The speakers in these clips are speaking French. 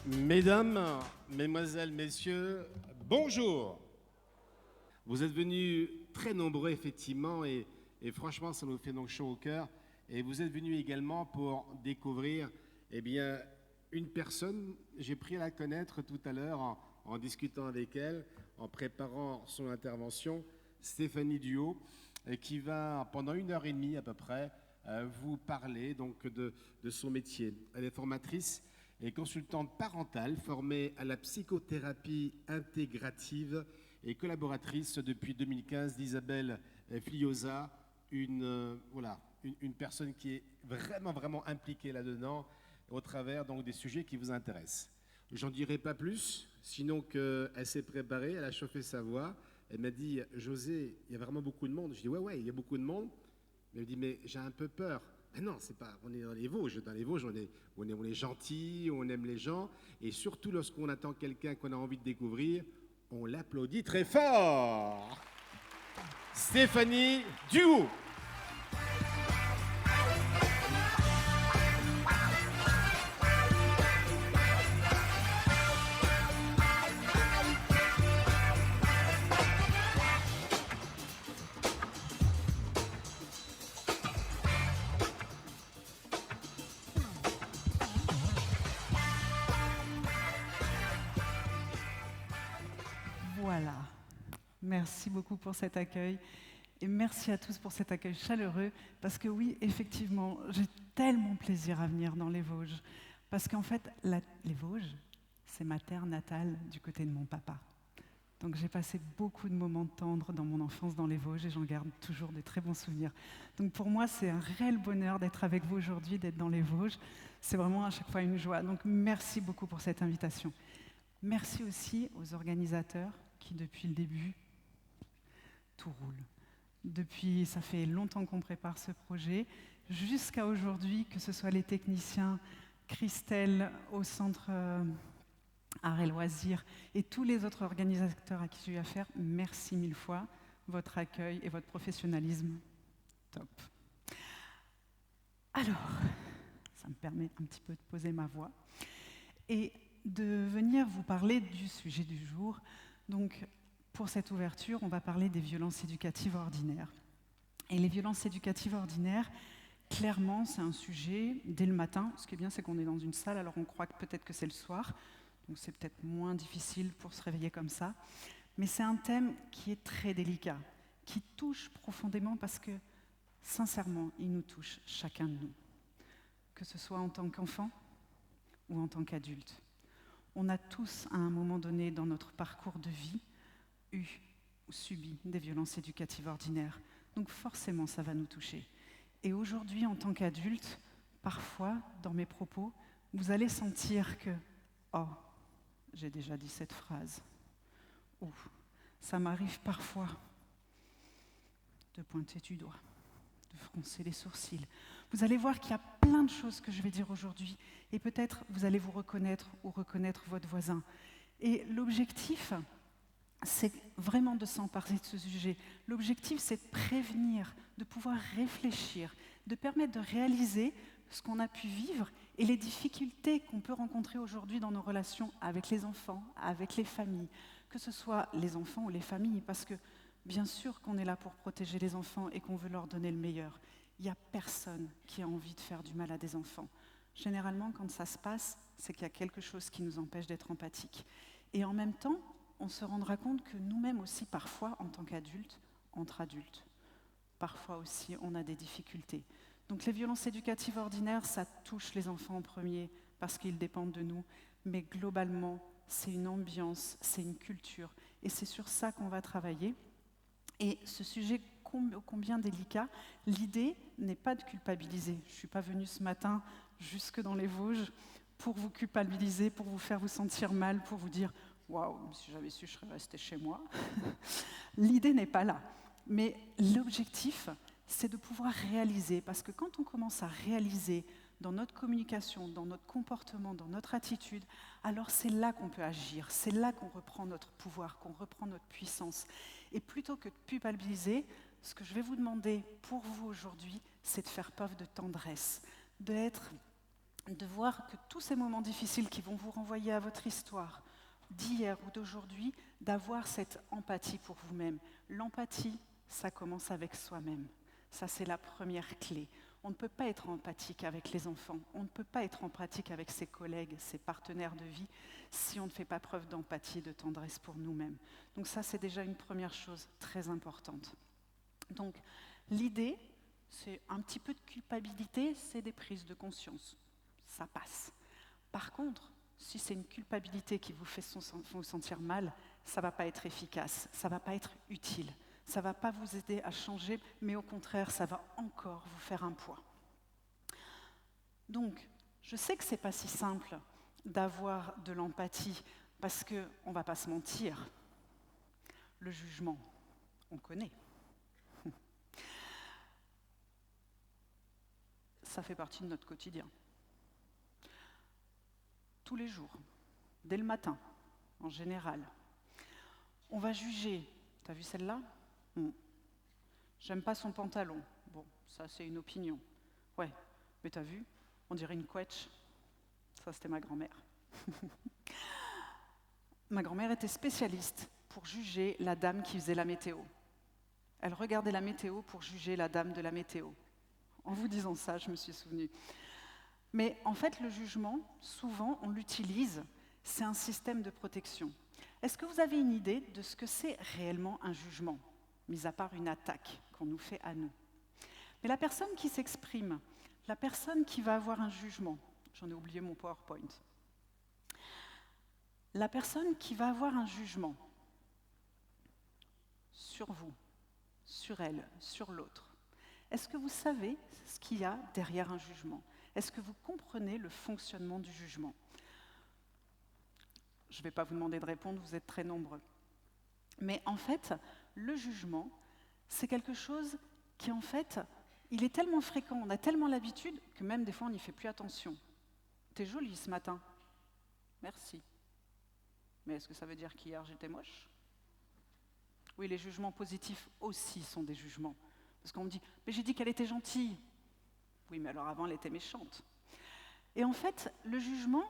Mesdames, Mesdemoiselles, Messieurs, bonjour. Vous êtes venus très nombreux, effectivement, et franchement, ça nous fait donc chaud au cœur. Et vous êtes venus également pour découvrir, eh bien, une personne. J'ai pris à la connaître tout à l'heure en discutant avec elle, en préparant son intervention, Stéphanie Duhaut, qui va, pendant 1 heure et demie à peu près, vous parler donc de son métier. Elle est formatrice et consultante parentale formée à la psychothérapie intégrative et collaboratrice depuis 2015 d'Isabelle Fliosa, une personne qui est vraiment impliquée là-dedans au travers donc des sujets qui vous intéressent. J'en dirai pas plus, sinon qu'elle s'est préparée, elle a chauffé sa voix. Elle m'a dit, José, il y a vraiment beaucoup de monde. Je dis, ouais, il y a beaucoup de monde. Elle me dit, mais j'ai un peu peur. Mais non, c'est pas. On est dans les Vosges. Dans les Vosges, on est gentil, on aime les gens. Et surtout, lorsqu'on attend quelqu'un qu'on a envie de découvrir, on l'applaudit très fort. Stéphanie Duhaut. Voilà. Merci beaucoup pour cet accueil et merci à tous pour cet accueil chaleureux parce que oui, effectivement, j'ai tellement plaisir à venir dans les Vosges parce qu'en fait, les Vosges, c'est ma terre natale du côté de mon papa. Donc j'ai passé beaucoup de moments tendres dans mon enfance dans les Vosges et j'en garde toujours de très bons souvenirs. Donc pour moi, c'est un réel bonheur d'être avec vous aujourd'hui, d'être dans les Vosges. C'est vraiment à chaque fois une joie. Donc merci beaucoup pour cette invitation. Merci aussi aux organisateurs qui, depuis le début, tout roule. Depuis, ça fait longtemps qu'on prépare ce projet, jusqu'à aujourd'hui, que ce soit les techniciens, Christelle au Centre Arts et Loisirs et tous les autres organisateurs à qui j'ai eu affaire, merci mille fois. Votre accueil et votre professionnalisme, top. Alors, ça me permet un petit peu de poser ma voix et de venir vous parler du sujet du jour. Donc, pour cette ouverture, on va parler des violences éducatives ordinaires. Et les violences éducatives ordinaires, clairement, c'est un sujet dès le matin. Ce qui est bien, c'est qu'on est dans une salle, alors on croit que peut-être que c'est le soir. Donc c'est peut-être moins difficile pour se réveiller comme ça. Mais c'est un thème qui est très délicat, qui touche profondément parce que, sincèrement, il nous touche chacun de nous. Que ce soit en tant qu'enfant ou en tant qu'adulte. On a tous, à un moment donné dans notre parcours de vie, eu ou subi des violences éducatives ordinaires. Donc forcément, ça va nous toucher. Et aujourd'hui, en tant qu'adulte, parfois, dans mes propos, vous allez sentir que « Oh, j'ai déjà dit cette phrase » ou « Ça m'arrive parfois de pointer du doigt, de froncer les sourcils ». Vous allez voir qu'il y a plein de choses que je vais dire aujourd'hui et peut-être vous allez vous reconnaître ou reconnaître votre voisin. Et l'objectif, c'est vraiment de s'emparer de ce sujet. L'objectif, c'est de prévenir, de pouvoir réfléchir, de permettre de réaliser ce qu'on a pu vivre et les difficultés qu'on peut rencontrer aujourd'hui dans nos relations avec les enfants, avec les familles, que ce soit les enfants ou les familles, parce que bien sûr qu'on est là pour protéger les enfants et qu'on veut leur donner le meilleur. Il n'y a personne qui a envie de faire du mal à des enfants. Généralement, quand ça se passe, c'est qu'il y a quelque chose qui nous empêche d'être empathiques. Et en même temps, on se rendra compte que nous-mêmes aussi, parfois, en tant qu'adultes, entre adultes, parfois aussi, on a des difficultés. Donc les violences éducatives ordinaires, ça touche les enfants en premier parce qu'ils dépendent de nous, mais globalement, c'est une ambiance, c'est une culture, et c'est sur ça qu'on va travailler. Et ce sujet combien délicat, l'idée n'est pas de culpabiliser. Je ne suis pas venue ce matin jusque dans les Vosges pour vous culpabiliser, pour vous faire vous sentir mal, pour vous dire « Waouh, si j'avais su, je serais restée chez moi ». L'idée n'est pas là. Mais l'objectif, c'est de pouvoir réaliser, parce que quand on commence à réaliser dans notre communication, dans notre comportement, dans notre attitude, alors c'est là qu'on peut agir, c'est là qu'on reprend notre pouvoir, qu'on reprend notre puissance. Et plutôt que de culpabiliser, ce que je vais vous demander pour vous aujourd'hui, c'est de faire preuve de tendresse, d'être de voir que tous ces moments difficiles qui vont vous renvoyer à votre histoire d'hier ou d'aujourd'hui, d'avoir cette empathie pour vous-même. L'empathie, ça commence avec soi-même. Ça, c'est la première clé. On ne peut pas être empathique avec les enfants, on ne peut pas être empathique avec ses collègues, ses partenaires de vie, si on ne fait pas preuve d'empathie et de tendresse pour nous-mêmes. Donc ça, c'est déjà une première chose très importante. Donc, l'idée, c'est un petit peu de culpabilité, c'est des prises de conscience. Ça passe. Par contre, si c'est une culpabilité qui vous fait vous sentir mal, ça ne va pas être efficace, ça ne va pas être utile, ça ne va pas vous aider à changer, mais au contraire, ça va encore vous faire un poids. Donc, je sais que ce n'est pas si simple d'avoir de l'empathie, parce qu'on ne va pas se mentir, le jugement, on connaît. Ça fait partie de notre quotidien. Tous les jours, dès le matin, en général. On va juger. T'as vu celle-là ? J'aime pas son pantalon. Bon, ça c'est une opinion. Ouais, mais t'as vu ? On dirait une couette. Ça c'était ma grand-mère. Ma grand-mère était spécialiste pour juger la dame qui faisait la météo. Elle regardait la météo pour juger la dame de la météo. En vous disant ça, je me suis souvenue. Mais en fait, le jugement, souvent, on l'utilise, c'est un système de protection. Est-ce que vous avez une idée de ce que c'est réellement un jugement, mis à part une attaque qu'on nous fait à nous ? Mais la personne qui s'exprime, la personne qui va avoir un jugement, j'en ai oublié mon PowerPoint, la personne qui va avoir un jugement sur vous, sur elle, sur l'autre, est-ce que vous savez ce qu'il y a derrière un jugement ? Est-ce que vous comprenez le fonctionnement du jugement ? Je ne vais pas vous demander de répondre, vous êtes très nombreux. Mais en fait, le jugement, c'est quelque chose qui, en fait, il est tellement fréquent, on a tellement l'habitude, que même des fois, on n'y fait plus attention. T'es jolie ce matin. Merci. Mais est-ce que ça veut dire qu'hier, j'étais moche ? Oui, les jugements positifs aussi sont des jugements. Parce qu'on me dit, mais j'ai dit qu'elle était gentille. Oui, mais alors avant, elle était méchante. Et en fait, le jugement,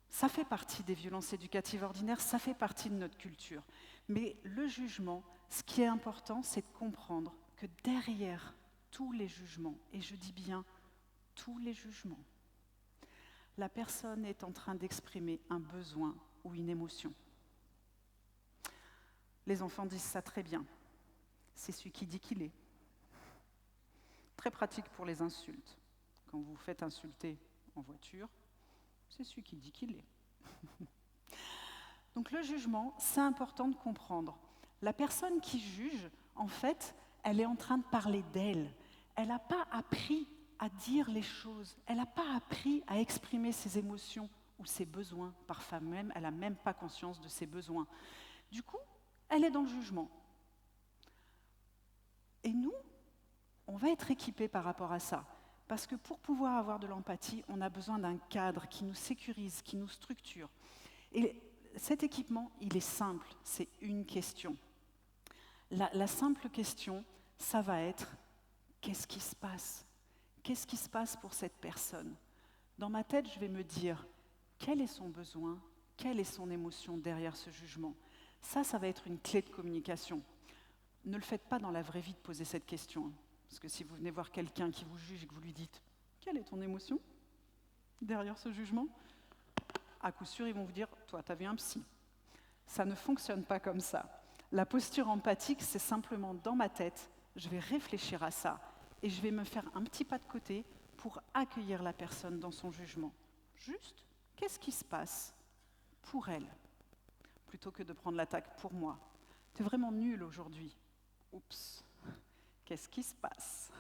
ça fait partie des violences éducatives ordinaires, ça fait partie de notre culture. Mais le jugement, ce qui est important, c'est de comprendre que derrière tous les jugements, et je dis bien tous les jugements, la personne est en train d'exprimer un besoin ou une émotion. Les enfants disent ça très bien. C'est celui qui dit qu'il est. Très pratique pour les insultes. Quand vous vous faites insulter en voiture, c'est celui qui dit qu'il est. Donc le jugement, c'est important de comprendre. La personne qui juge, en fait, elle est en train de parler d'elle. Elle n'a pas appris à dire les choses. Elle n'a pas appris à exprimer ses émotions ou ses besoins. Parfois même, elle n'a même pas conscience de ses besoins. Du coup, elle est dans le jugement. Et nous, on va être équipés par rapport à ça. Parce que pour pouvoir avoir de l'empathie, on a besoin d'un cadre qui nous sécurise, qui nous structure. Et cet équipement, il est simple, c'est une question. La simple question, ça va être « qu'est-ce qui se passe ? Qu'est-ce qui se passe pour cette personne ?» Dans ma tête, je vais me dire « quel est son besoin ? Quelle est son émotion derrière ce jugement ?» Ça va être une clé de communication. Ne le faites pas dans la vraie vie de poser cette question. Parce que si vous venez voir quelqu'un qui vous juge et que vous lui dites « quelle est ton émotion derrière ce jugement ?» à coup sûr, ils vont vous dire « toi, t'as vu un psy ». Ça ne fonctionne pas comme ça. La posture empathique, c'est simplement dans ma tête, je vais réfléchir à ça et je vais me faire un petit pas de côté pour accueillir la personne dans son jugement. Juste, qu'est-ce qui se passe pour elle, plutôt que de prendre l'attaque pour moi. T'es vraiment nul aujourd'hui. Oups, qu'est-ce qui se passe ?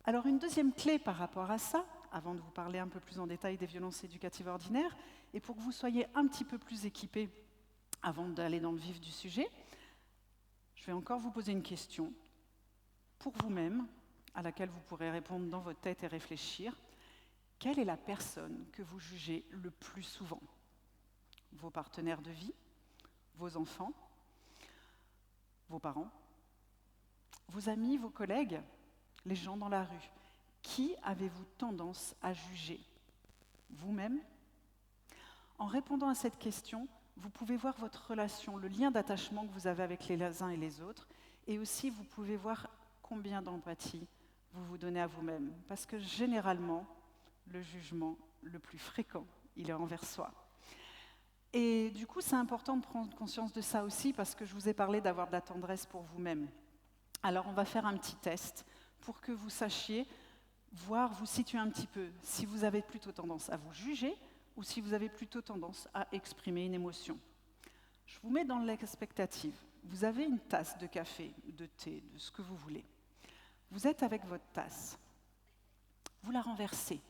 Alors une deuxième clé par rapport à ça, avant de vous parler un peu plus en détail des violences éducatives ordinaires, et pour que vous soyez un petit peu plus équipés avant d'aller dans le vif du sujet, je vais encore vous poser une question pour vous-même, à laquelle vous pourrez répondre dans votre tête et réfléchir. Quelle est la personne que vous jugez le plus souvent ? Vos partenaires de vie, vos enfants, vos parents, vos amis, vos collègues, les gens dans la rue. Qui avez-vous tendance à juger? Vous-même? En répondant à cette question, vous pouvez voir votre relation, le lien d'attachement que vous avez avec les uns et les autres, et aussi vous pouvez voir combien d'empathie vous vous donnez à vous-même. Parce que généralement, le jugement le plus fréquent, il est envers soi. Et du coup, c'est important de prendre conscience de ça aussi, parce que je vous ai parlé d'avoir de la tendresse pour vous-même. Alors, on va faire un petit test pour que vous sachiez, voir, vous situer un petit peu, si vous avez plutôt tendance à vous juger ou si vous avez plutôt tendance à exprimer une émotion. Je vous mets dans l'expectative. Vous avez une tasse de café, de thé, de ce que vous voulez. Vous êtes avec votre tasse. Vous la renversez.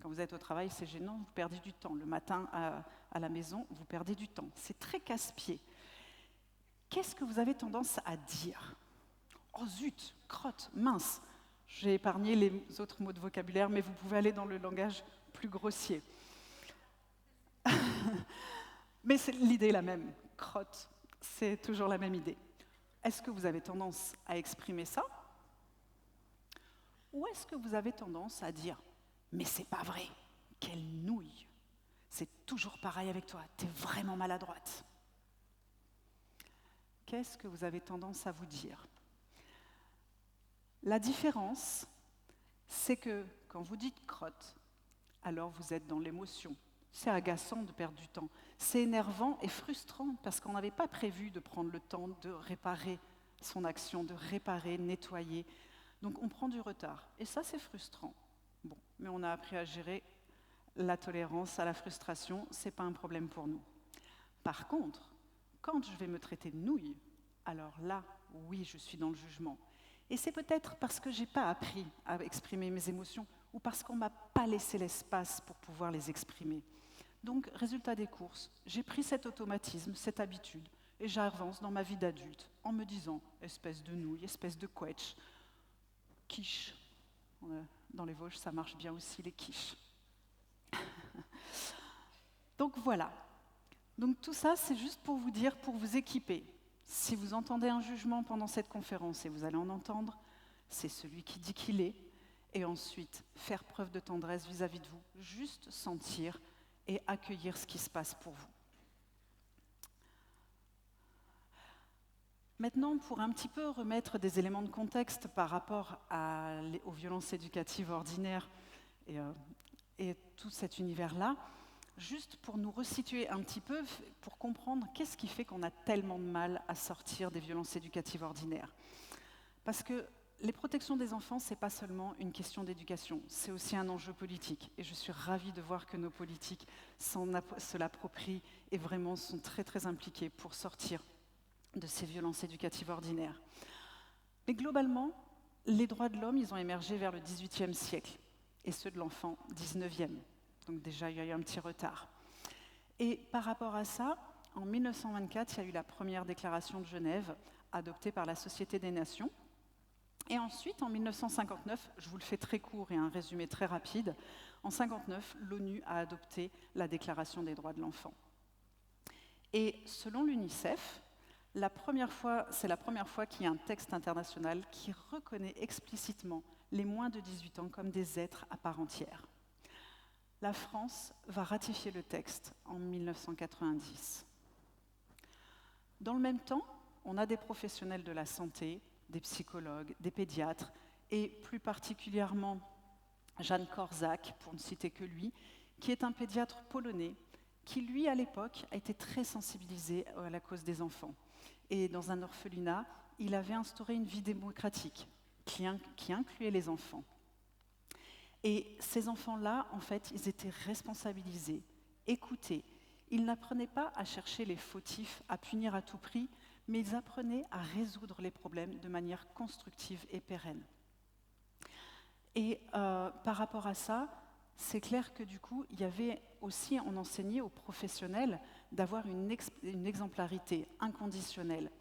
Quand vous êtes au travail, c'est gênant, vous perdez du temps. Le matin, à la maison, vous perdez du temps. C'est très casse-pied. Qu'est-ce que vous avez tendance à dire? Oh zut, crotte, mince. J'ai épargné les autres mots de vocabulaire, mais vous pouvez aller dans le langage plus grossier. Mais l'idée est la même. Crotte, c'est toujours la même idée. Est-ce que vous avez tendance à exprimer ça? Ou est-ce que vous avez tendance à dire « Mais c'est pas vrai, quelle nouille! C'est toujours pareil avec toi, t'es vraiment maladroite. » Qu'est-ce que vous avez tendance à vous dire? La différence, c'est que quand vous dites « crotte », alors vous êtes dans l'émotion. C'est agaçant de perdre du temps. C'est énervant et frustrant parce qu'on n'avait pas prévu de prendre le temps de réparer son action, de réparer, nettoyer. Donc on prend du retard. Et ça, c'est frustrant. Bon, mais on a appris à gérer la tolérance à la frustration. Ce n'est pas un problème pour nous. Par contre, quand je vais me traiter de nouille, alors là, oui, je suis dans le jugement. Et c'est peut-être parce que je n'ai pas appris à exprimer mes émotions ou parce qu'on ne m'a pas laissé l'espace pour pouvoir les exprimer. Donc, résultat des courses, j'ai pris cet automatisme, cette habitude, et j'avance dans ma vie d'adulte en me disant « espèce de nouille, espèce de quetch, quiche ». Dans les Vosges, ça marche bien aussi, les quiches. Donc voilà. Donc tout ça, c'est juste pour vous dire, pour vous équiper. Si vous entendez un jugement pendant cette conférence, et vous allez en entendre, c'est celui qui dit qu'il est, et ensuite faire preuve de tendresse vis-à-vis de vous, juste sentir et accueillir ce qui se passe pour vous. Maintenant, pour un petit peu remettre des éléments de contexte par rapport aux violences éducatives ordinaires et tout cet univers-là, juste pour nous resituer un petit peu, pour comprendre qu'est-ce qui fait qu'on a tellement de mal à sortir des violences éducatives ordinaires. Parce que les protections des enfants, ce n'est pas seulement une question d'éducation, c'est aussi un enjeu politique. Et je suis ravie de voir que nos politiques se l'approprient et vraiment sont très très impliqués pour sortir de ces violences éducatives ordinaires. Mais globalement, les droits de l'homme, ils ont émergé vers le XVIIIe siècle, et ceux de l'enfant, XIXe. Donc déjà, il y a eu un petit retard. Et par rapport à ça, en 1924, il y a eu la première déclaration de Genève, adoptée par la Société des Nations. Et ensuite, en 1959, je vous le fais très court et un résumé très rapide, en 1959, l'ONU a adopté la Déclaration des droits de l'enfant. Et selon l'UNICEF, c'est la première fois qu'il y a un texte international qui reconnaît explicitement les moins de 18 ans comme des êtres à part entière. La France va ratifier le texte en 1990. Dans le même temps, on a des professionnels de la santé, des psychologues, des pédiatres, et plus particulièrement Jan Korczak, pour ne citer que lui, qui est un pédiatre polonais, qui lui, à l'époque, a été très sensibilisé à la cause des enfants. Et dans un orphelinat, il avait instauré une vie démocratique qui incluait les enfants. Et ces enfants-là, en fait, ils étaient responsabilisés, écoutés. Ils n'apprenaient pas à chercher les fautifs, à punir à tout prix, mais ils apprenaient à résoudre les problèmes de manière constructive et pérenne. Et par rapport à ça, c'est clair que du coup, il y avait aussi, on enseignait aux professionnels d'avoir une exemplarité inconditionnelle.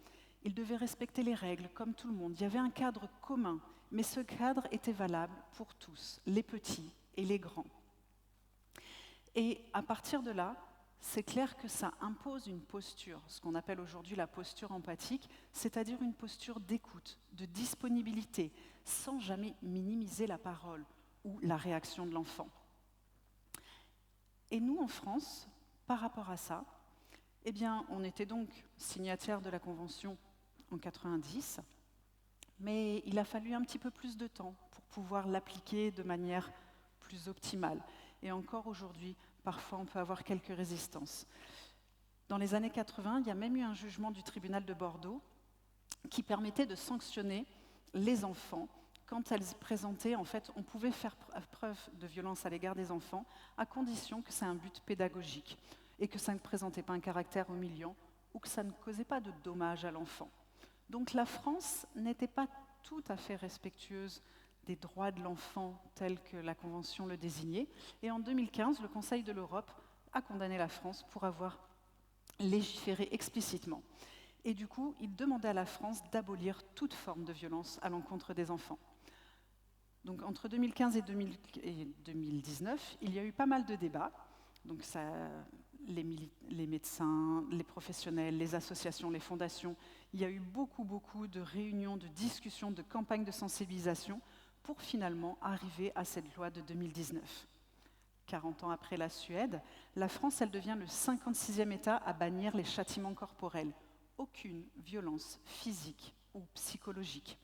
Ils devaient respecter les règles comme tout le monde. Il y avait un cadre commun, mais ce cadre était valable pour tous, les petits et les grands. Et à partir de là, c'est clair que ça impose une posture, ce qu'on appelle aujourd'hui la posture empathique, c'est-à-dire une posture d'écoute, de disponibilité, sans jamais minimiser la parole, ou la réaction de l'enfant. Et nous, en France, par rapport à ça, eh bien, on était donc signataire de la Convention en 90, mais il a fallu un petit peu plus de temps pour pouvoir l'appliquer de manière plus optimale. Et encore aujourd'hui, parfois, on peut avoir quelques résistances. Dans les années 80, il y a même eu un jugement du tribunal de Bordeaux qui permettait de sanctionner les enfants quand elles présentaient, en fait, on pouvait faire preuve de violence à l'égard des enfants à condition que c'est un but pédagogique et que ça ne présentait pas un caractère humiliant ou que ça ne causait pas de dommages à l'enfant. Donc la France n'était pas tout à fait respectueuse des droits de l'enfant tels que la Convention le désignait. Et en 2015, le Conseil de l'Europe a condamné la France pour avoir légiféré explicitement. Et du coup, il demandait à la France d'abolir toute forme de violence à l'encontre des enfants. Donc entre 2015 et 2019, il y a eu pas mal de débats. Donc les médecins, les professionnels, les associations, les fondations, il y a eu beaucoup de réunions, de discussions, de campagnes de sensibilisation pour finalement arriver à cette loi de 2019. 40 ans après la Suède, la France, elle devient le 56e État à bannir les châtiments corporels. Aucune violence physique ou psychologique.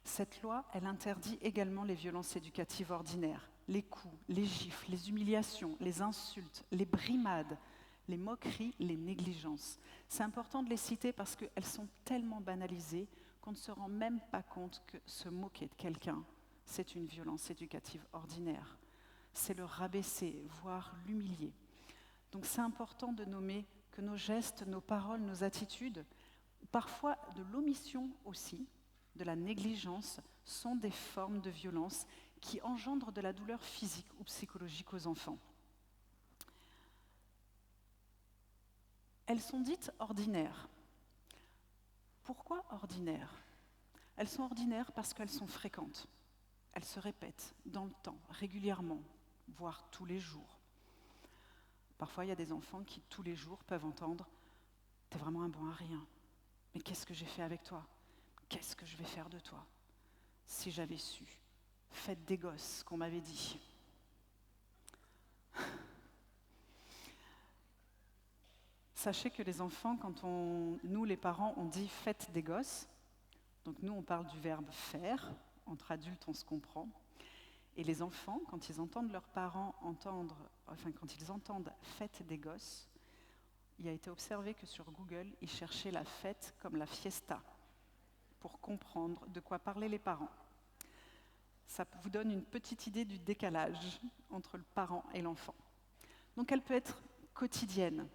Cette loi, elle interdit également les violences éducatives ordinaires, les coups, les gifles, les humiliations, les insultes, les brimades, les moqueries, les négligences. C'est important de les citer parce qu'elles sont tellement banalisées qu'on ne se rend même pas compte que se moquer de quelqu'un, c'est une violence éducative ordinaire. C'est le rabaisser, voire l'humilier. Donc c'est important de nommer que nos gestes, nos paroles, nos attitudes, parfois de l'omission aussi, de la négligence, sont des formes de violence qui engendrent de la douleur physique ou psychologique aux enfants. Elles sont dites ordinaires. Pourquoi ordinaires ? Elles sont ordinaires parce qu'elles sont fréquentes. Elles se répètent dans le temps, régulièrement, voire tous les jours. Parfois, il y a des enfants qui, tous les jours, peuvent entendre « T'es vraiment un bon à rien. Mais qu'est-ce que j'ai fait avec toi ? Qu'est-ce que je vais faire de toi ? Si j'avais su. Faites des gosses, qu'on m'avait dit. » Sachez que les enfants, quand nous, les parents, on dit « faites des gosses », donc nous, on parle du verbe « faire », entre adultes, on se comprend. Et les enfants, quand ils entendent leurs parents quand ils entendent « fête des gosses », il a été observé que sur Google, ils cherchaient la fête comme la fiesta, pour comprendre de quoi parlaient les parents. Ça vous donne une petite idée du décalage entre le parent et l'enfant. Donc elle peut être quotidienne,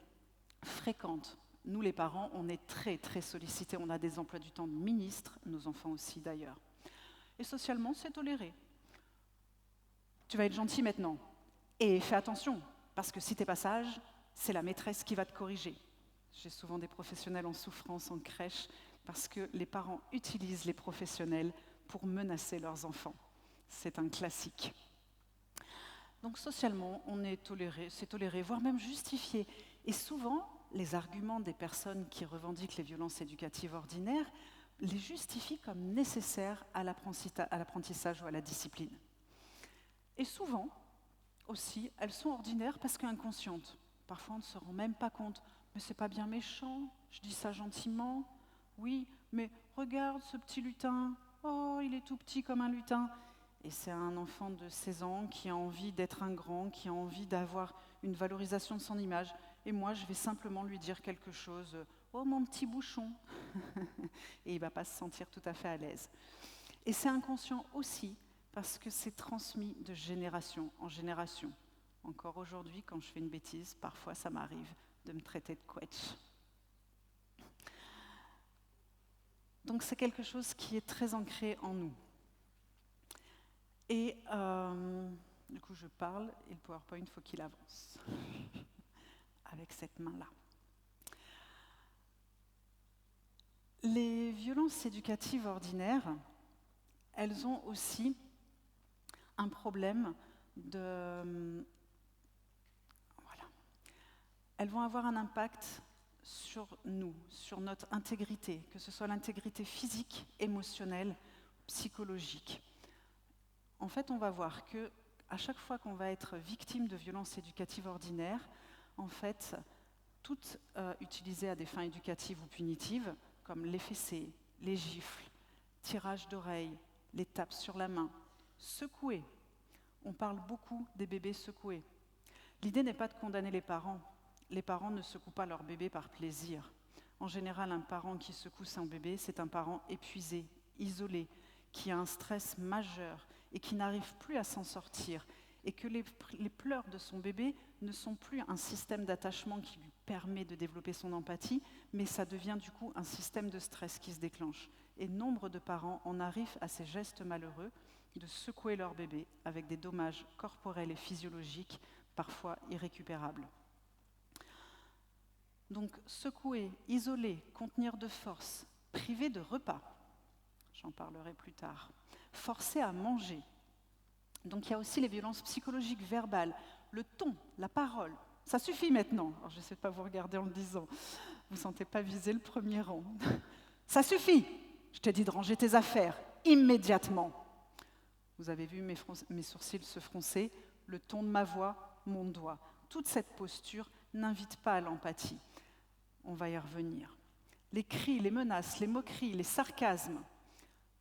fréquente. Nous, les parents, on est très sollicités, on a des emplois du temps de ministres, nos enfants aussi d'ailleurs. Et socialement, c'est toléré. Tu vas être gentil maintenant. Et fais attention, parce que si t'es pas sage, c'est la maîtresse qui va te corriger. J'ai souvent des professionnels en souffrance en crèche, parce que les parents utilisent les professionnels pour menacer leurs enfants. C'est un classique. Donc socialement, on est toléré, c'est toléré, voire même justifié. Et souvent, les arguments des personnes qui revendiquent les violences éducatives ordinaires les justifient comme nécessaires à l'apprentissage ou à la discipline. Et souvent, aussi, elles sont ordinaires parce qu'inconscientes. Parfois, on ne se rend même pas compte. Mais c'est pas bien méchant, je dis ça gentiment. Oui, mais regarde ce petit lutin. Oh, il est tout petit comme un lutin. Et c'est un enfant de 16 ans qui a envie d'être un grand, qui a envie d'avoir une valorisation de son image. Et moi, je vais simplement lui dire quelque chose. Oh, mon petit bouchon. Et il ne va pas se sentir tout à fait à l'aise. Et c'est inconscient aussi parce que c'est transmis de génération en génération. Encore aujourd'hui, quand je fais une bêtise, parfois ça m'arrive de me traiter de quetch. Donc c'est quelque chose qui est très ancré en nous. Et du coup, je parle et le PowerPoint, il faut qu'il avance avec cette main-là. Les violences éducatives ordinaires, elles ont aussi un problème de... Voilà. Elles vont avoir un impact sur nous, sur notre intégrité, que ce soit l'intégrité physique, émotionnelle, psychologique. En fait, on va voir que à chaque fois qu'on va être victime de violences éducatives ordinaires, en fait, toutes utilisées à des fins éducatives ou punitives, comme les fessées, les gifles, tirage d'oreilles, les tapes sur la main, secouer. On parle beaucoup des bébés secoués. L'idée n'est pas de condamner les parents. Les parents ne secouent pas leur bébé par plaisir. En général, un parent qui secoue son bébé, c'est un parent épuisé, isolé, qui a un stress majeur et qui n'arrive plus à s'en sortir, et que les pleurs de son bébé ne sont plus un système d'attachement qui lui permet de développer son empathie, mais ça devient du coup un système de stress qui se déclenche. Et nombre de parents en arrivent à ces gestes malheureux de secouer leur bébé avec des dommages corporels et physiologiques, parfois irrécupérables. Donc secouer, isoler, contenir de force, priver de repas, j'en parlerai plus tard, forcer à manger. Donc il y a aussi les violences psychologiques verbales, le ton, la parole. Ça suffit maintenant. Alors je n'essaie pas de vous regarder en le disant. Vous ne sentez pas viser le premier rang. Ça suffit. Je t'ai dit de ranger tes affaires immédiatement. Vous avez vu mes sourcils se froncer, le ton de ma voix, mon doigt. Toute cette posture n'invite pas à l'empathie. On va y revenir. Les cris, les menaces, les moqueries, les sarcasmes.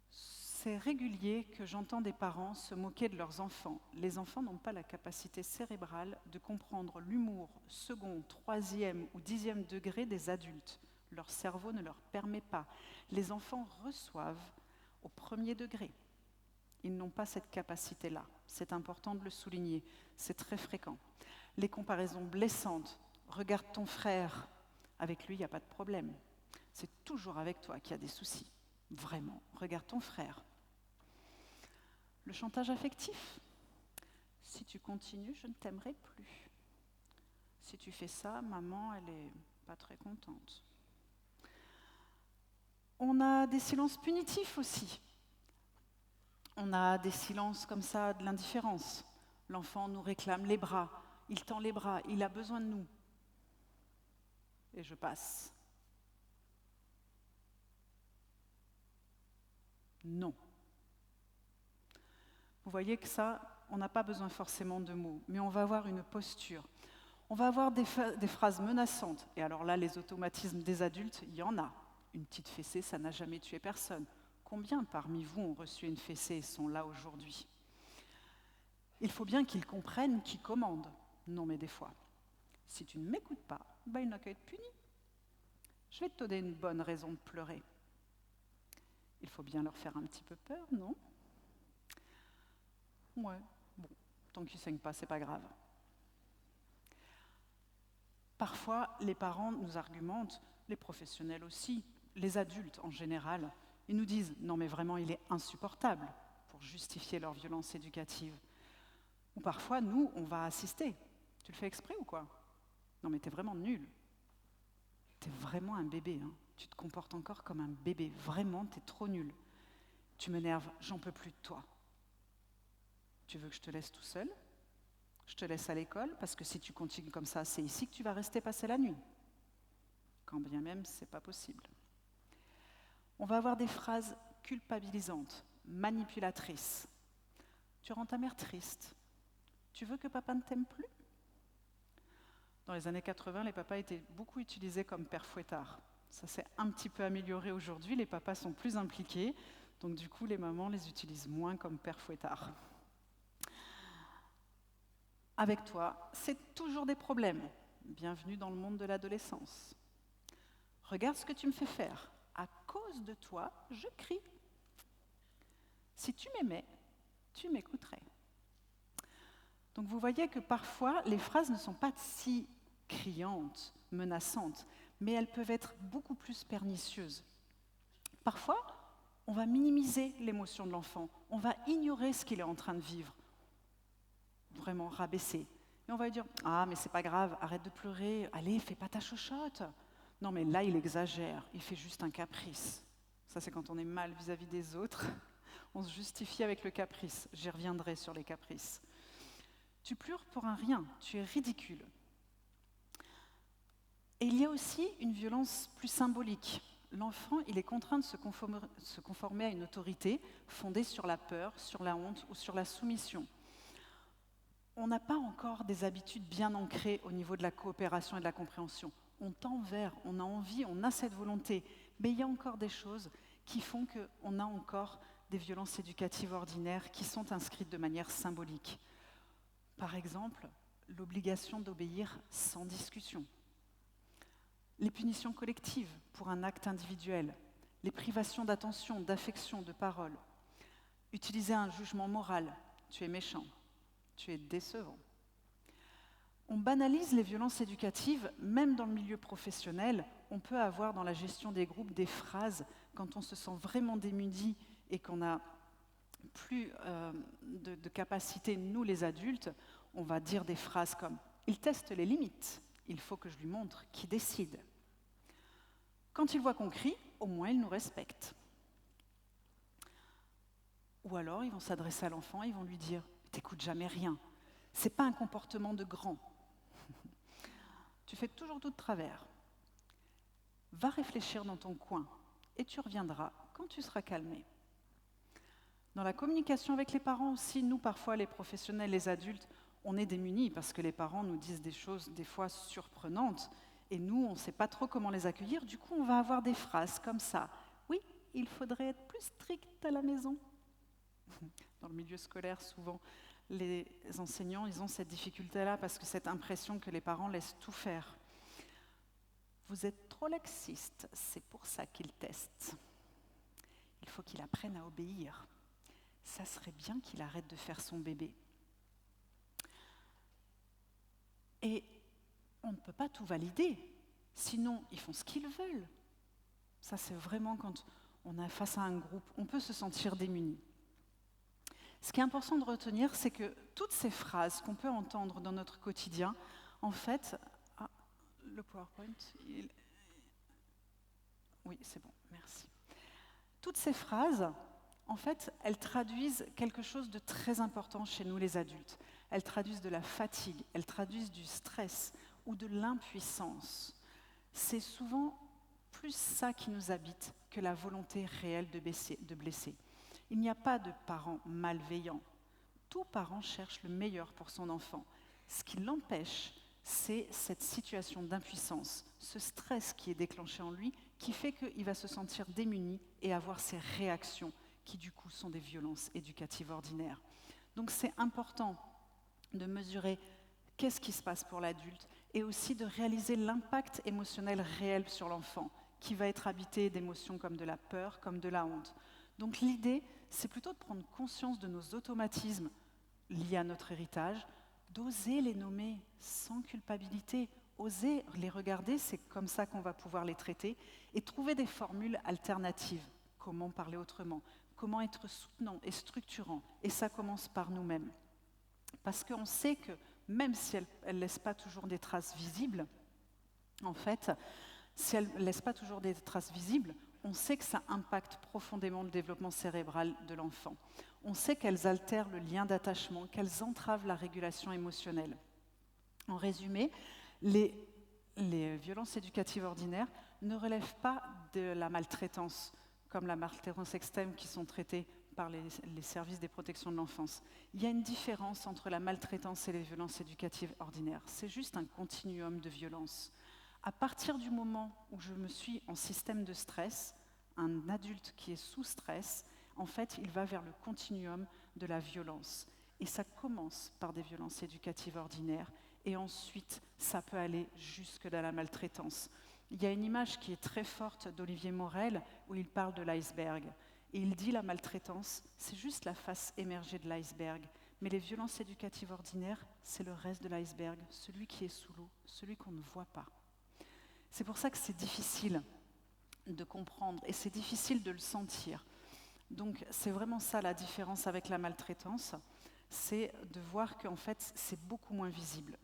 C'est régulier que j'entends des parents se moquer de leurs enfants. Les enfants n'ont pas la capacité cérébrale de comprendre l'humour second, troisième ou 10e degré des adultes. Leur cerveau ne leur permet pas. Les enfants reçoivent au 1er degré. Ils n'ont pas cette capacité-là. C'est important de le souligner. C'est très fréquent. Les comparaisons blessantes. Regarde ton frère. Avec lui, il n'y a pas de problème. C'est toujours avec toi qu'il y a des soucis. Vraiment. Regarde ton frère. Le chantage affectif. Si tu continues, je ne t'aimerai plus. Si tu fais ça, maman, elle n'est pas très contente. On a des silences punitifs aussi. On a des silences comme ça, de l'indifférence. L'enfant nous réclame les bras, il tend les bras, il a besoin de nous. Et je passe. Non. Vous voyez que ça, on n'a pas besoin forcément de mots, mais on va avoir une posture. On va avoir des phrases menaçantes. Et alors là, les automatismes des adultes, il y en a. Une petite fessée, ça n'a jamais tué personne. Combien parmi vous ont reçu une fessée et sont là aujourd'hui? Il faut bien qu'ils comprennent qui commande. Non, mais des fois, si tu ne m'écoutes pas, il n'a qu'à être puni. Je vais te donner une bonne raison de pleurer. Il faut bien leur faire un petit peu peur, non? Ouais, bon, tant qu'ils ne saignent pas, c'est pas grave. Parfois, les parents nous argumentent, les professionnels aussi, les adultes en général, ils nous disent « non mais vraiment, il est insupportable » pour justifier leur violence éducative. Ou parfois, nous, on va assister. Tu le fais exprès ou quoi? Non mais t'es vraiment nul. T'es vraiment un bébé, hein. Tu te comportes encore comme un bébé. Vraiment, t'es trop nul. Tu m'énerves, j'en peux plus de toi. Tu veux que je te laisse tout seul? Je te laisse à l'école, parce que si tu continues comme ça, c'est ici que tu vas rester passer la nuit. Quand bien même, c'est pas possible. On va avoir des phrases culpabilisantes, manipulatrices. Tu rends ta mère triste. Tu veux que papa ne t'aime plus? Dans les années 80, les papas étaient beaucoup utilisés comme père fouettard. Ça s'est un petit peu amélioré aujourd'hui, les papas sont plus impliqués, donc du coup, les mamans les utilisent moins comme père fouettard. Avec toi, c'est toujours des problèmes. Bienvenue dans le monde de l'adolescence. Regarde ce que tu me fais faire. À cause de toi, je crie. Si tu m'aimais, tu m'écouterais. Donc vous voyez que parfois, les phrases ne sont pas si criantes, menaçantes, mais elles peuvent être beaucoup plus pernicieuses. Parfois, on va minimiser l'émotion de l'enfant, on va ignorer ce qu'il est en train de vivre, vraiment rabaisser. Et on va lui dire « Ah, mais c'est pas grave, arrête de pleurer, allez, fais pas ta chochotte. » Non, mais là, il exagère, il fait juste un caprice. Ça, c'est quand on est mal vis-à-vis des autres. On se justifie avec le caprice. J'y reviendrai sur les caprices. Tu pleures pour un rien, tu es ridicule. Et il y a aussi une violence plus symbolique, l'enfant, il est contraint de se conformer à une autorité fondée sur la peur, sur la honte ou sur la soumission. On n'a pas encore des habitudes bien ancrées au niveau de la coopération et de la compréhension. On tend vers, on a envie, on a cette volonté, mais il y a encore des choses qui font qu'on a encore des violences éducatives ordinaires qui sont inscrites de manière symbolique. Par exemple, l'obligation d'obéir sans discussion, les punitions collectives pour un acte individuel, les privations d'attention, d'affection, de parole, utiliser un jugement moral, tu es méchant, tu es décevant. On banalise les violences éducatives, même dans le milieu professionnel. On peut avoir dans la gestion des groupes des phrases, quand on se sent vraiment démuni et qu'on n'a plus de capacité, nous les adultes, on va dire des phrases comme « il teste les limites, il faut que je lui montre qui décide ». Quand il voit qu'on crie, au moins il nous respecte. Ou alors ils vont s'adresser à l'enfant, ils vont lui dire « t'écoutes jamais rien, c'est pas un comportement de grand, tu fais toujours tout de travers, va réfléchir dans ton coin et tu reviendras quand tu seras calmé ». Dans la communication avec les parents aussi, nous parfois les professionnels, les adultes, on est démunis parce que les parents nous disent des choses des fois surprenantes et nous on ne sait pas trop comment les accueillir, du coup on va avoir des phrases comme ça. Oui, il faudrait être plus strict à la maison. Dans le milieu scolaire, souvent, les enseignants, ils ont cette difficulté-là parce que cette impression que les parents laissent tout faire. Vous êtes trop laxiste, c'est pour ça qu'ils testent. Il faut qu'il apprenne à obéir. Ça serait bien qu'il arrête de faire son bébé. Et on ne peut pas tout valider, sinon ils font ce qu'ils veulent. Ça, c'est vraiment quand on est face à un groupe, on peut se sentir démuni. Ce qui est important de retenir, c'est que toutes ces phrases qu'on peut entendre dans notre quotidien, en fait, le PowerPoint, oui, c'est bon, merci. Toutes ces phrases, en fait, elles traduisent quelque chose de très important chez nous les adultes. Elles traduisent de la fatigue, elles traduisent du stress ou de l'impuissance. C'est souvent plus ça qui nous habite que la volonté réelle de blesser. Il n'y a pas de parent malveillant. Tout parent cherche le meilleur pour son enfant. Ce qui l'empêche, c'est cette situation d'impuissance, ce stress qui est déclenché en lui, qui fait qu'il va se sentir démuni et avoir ces réactions qui du coup sont des violences éducatives ordinaires. Donc c'est important de mesurer qu'est-ce qui se passe pour l'adulte et aussi de réaliser l'impact émotionnel réel sur l'enfant, qui va être habité d'émotions comme de la peur, comme de la honte. Donc l'idée, c'est plutôt de prendre conscience de nos automatismes liés à notre héritage, d'oser les nommer sans culpabilité, oser les regarder, c'est comme ça qu'on va pouvoir les traiter, et trouver des formules alternatives. Comment parler autrement ? Comment être soutenant et structurant ? Et ça commence par nous-mêmes. Parce qu'on sait que même si elle ne laisse pas toujours des traces visibles, en fait, si elle ne laisse pas toujours des traces visibles, on sait que ça impacte profondément le développement cérébral de l'enfant. On sait qu'elles altèrent le lien d'attachement, qu'elles entravent la régulation émotionnelle. En résumé, les violences éducatives ordinaires ne relèvent pas de la maltraitance, comme la maltraitance extrême qui sont traitées par les services des protections de l'enfance. Il y a une différence entre la maltraitance et les violences éducatives ordinaires. C'est juste un continuum de violence. À partir du moment où je me suis en système de stress, un adulte qui est sous stress, en fait, il va vers le continuum de la violence. Et ça commence par des violences éducatives ordinaires, et ensuite, ça peut aller jusque dans la maltraitance. Il y a une image qui est très forte d'Olivier Morel, où il parle de l'iceberg. Et il dit la maltraitance, c'est juste la face émergée de l'iceberg. Mais les violences éducatives ordinaires, c'est le reste de l'iceberg, celui qui est sous l'eau, celui qu'on ne voit pas. C'est pour ça que c'est difficile de comprendre et c'est difficile de le sentir. Donc c'est vraiment ça la différence avec la maltraitance, c'est de voir qu'en fait c'est beaucoup moins visible.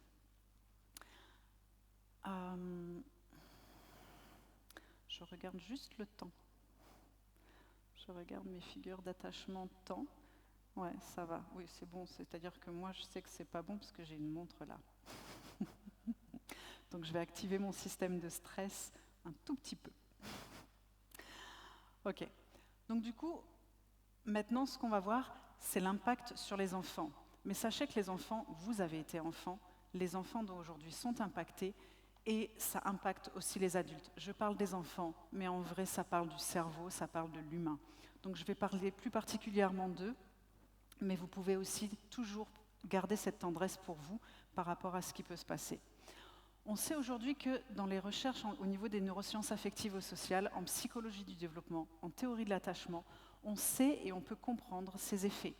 Je regarde juste le temps. Je regarde mes figures d'attachement temps. Ouais, ça va. Oui, c'est bon. C'est-à-dire que moi, je sais que c'est pas bon parce que j'ai une montre là. Donc je vais activer mon système de stress un tout petit peu. Ok. Donc du coup, maintenant, ce qu'on va voir, c'est l'impact sur les enfants. Mais sachez que les enfants, vous avez été enfants, les enfants d'aujourd'hui sont impactés et ça impacte aussi les adultes. Je parle des enfants, mais en vrai, ça parle du cerveau, ça parle de l'humain. Donc je vais parler plus particulièrement d'eux, mais vous pouvez aussi toujours garder cette tendresse pour vous par rapport à ce qui peut se passer. On sait aujourd'hui que dans les recherches au niveau des neurosciences affectives et sociales, en psychologie du développement, en théorie de l'attachement, on sait et on peut comprendre ces effets.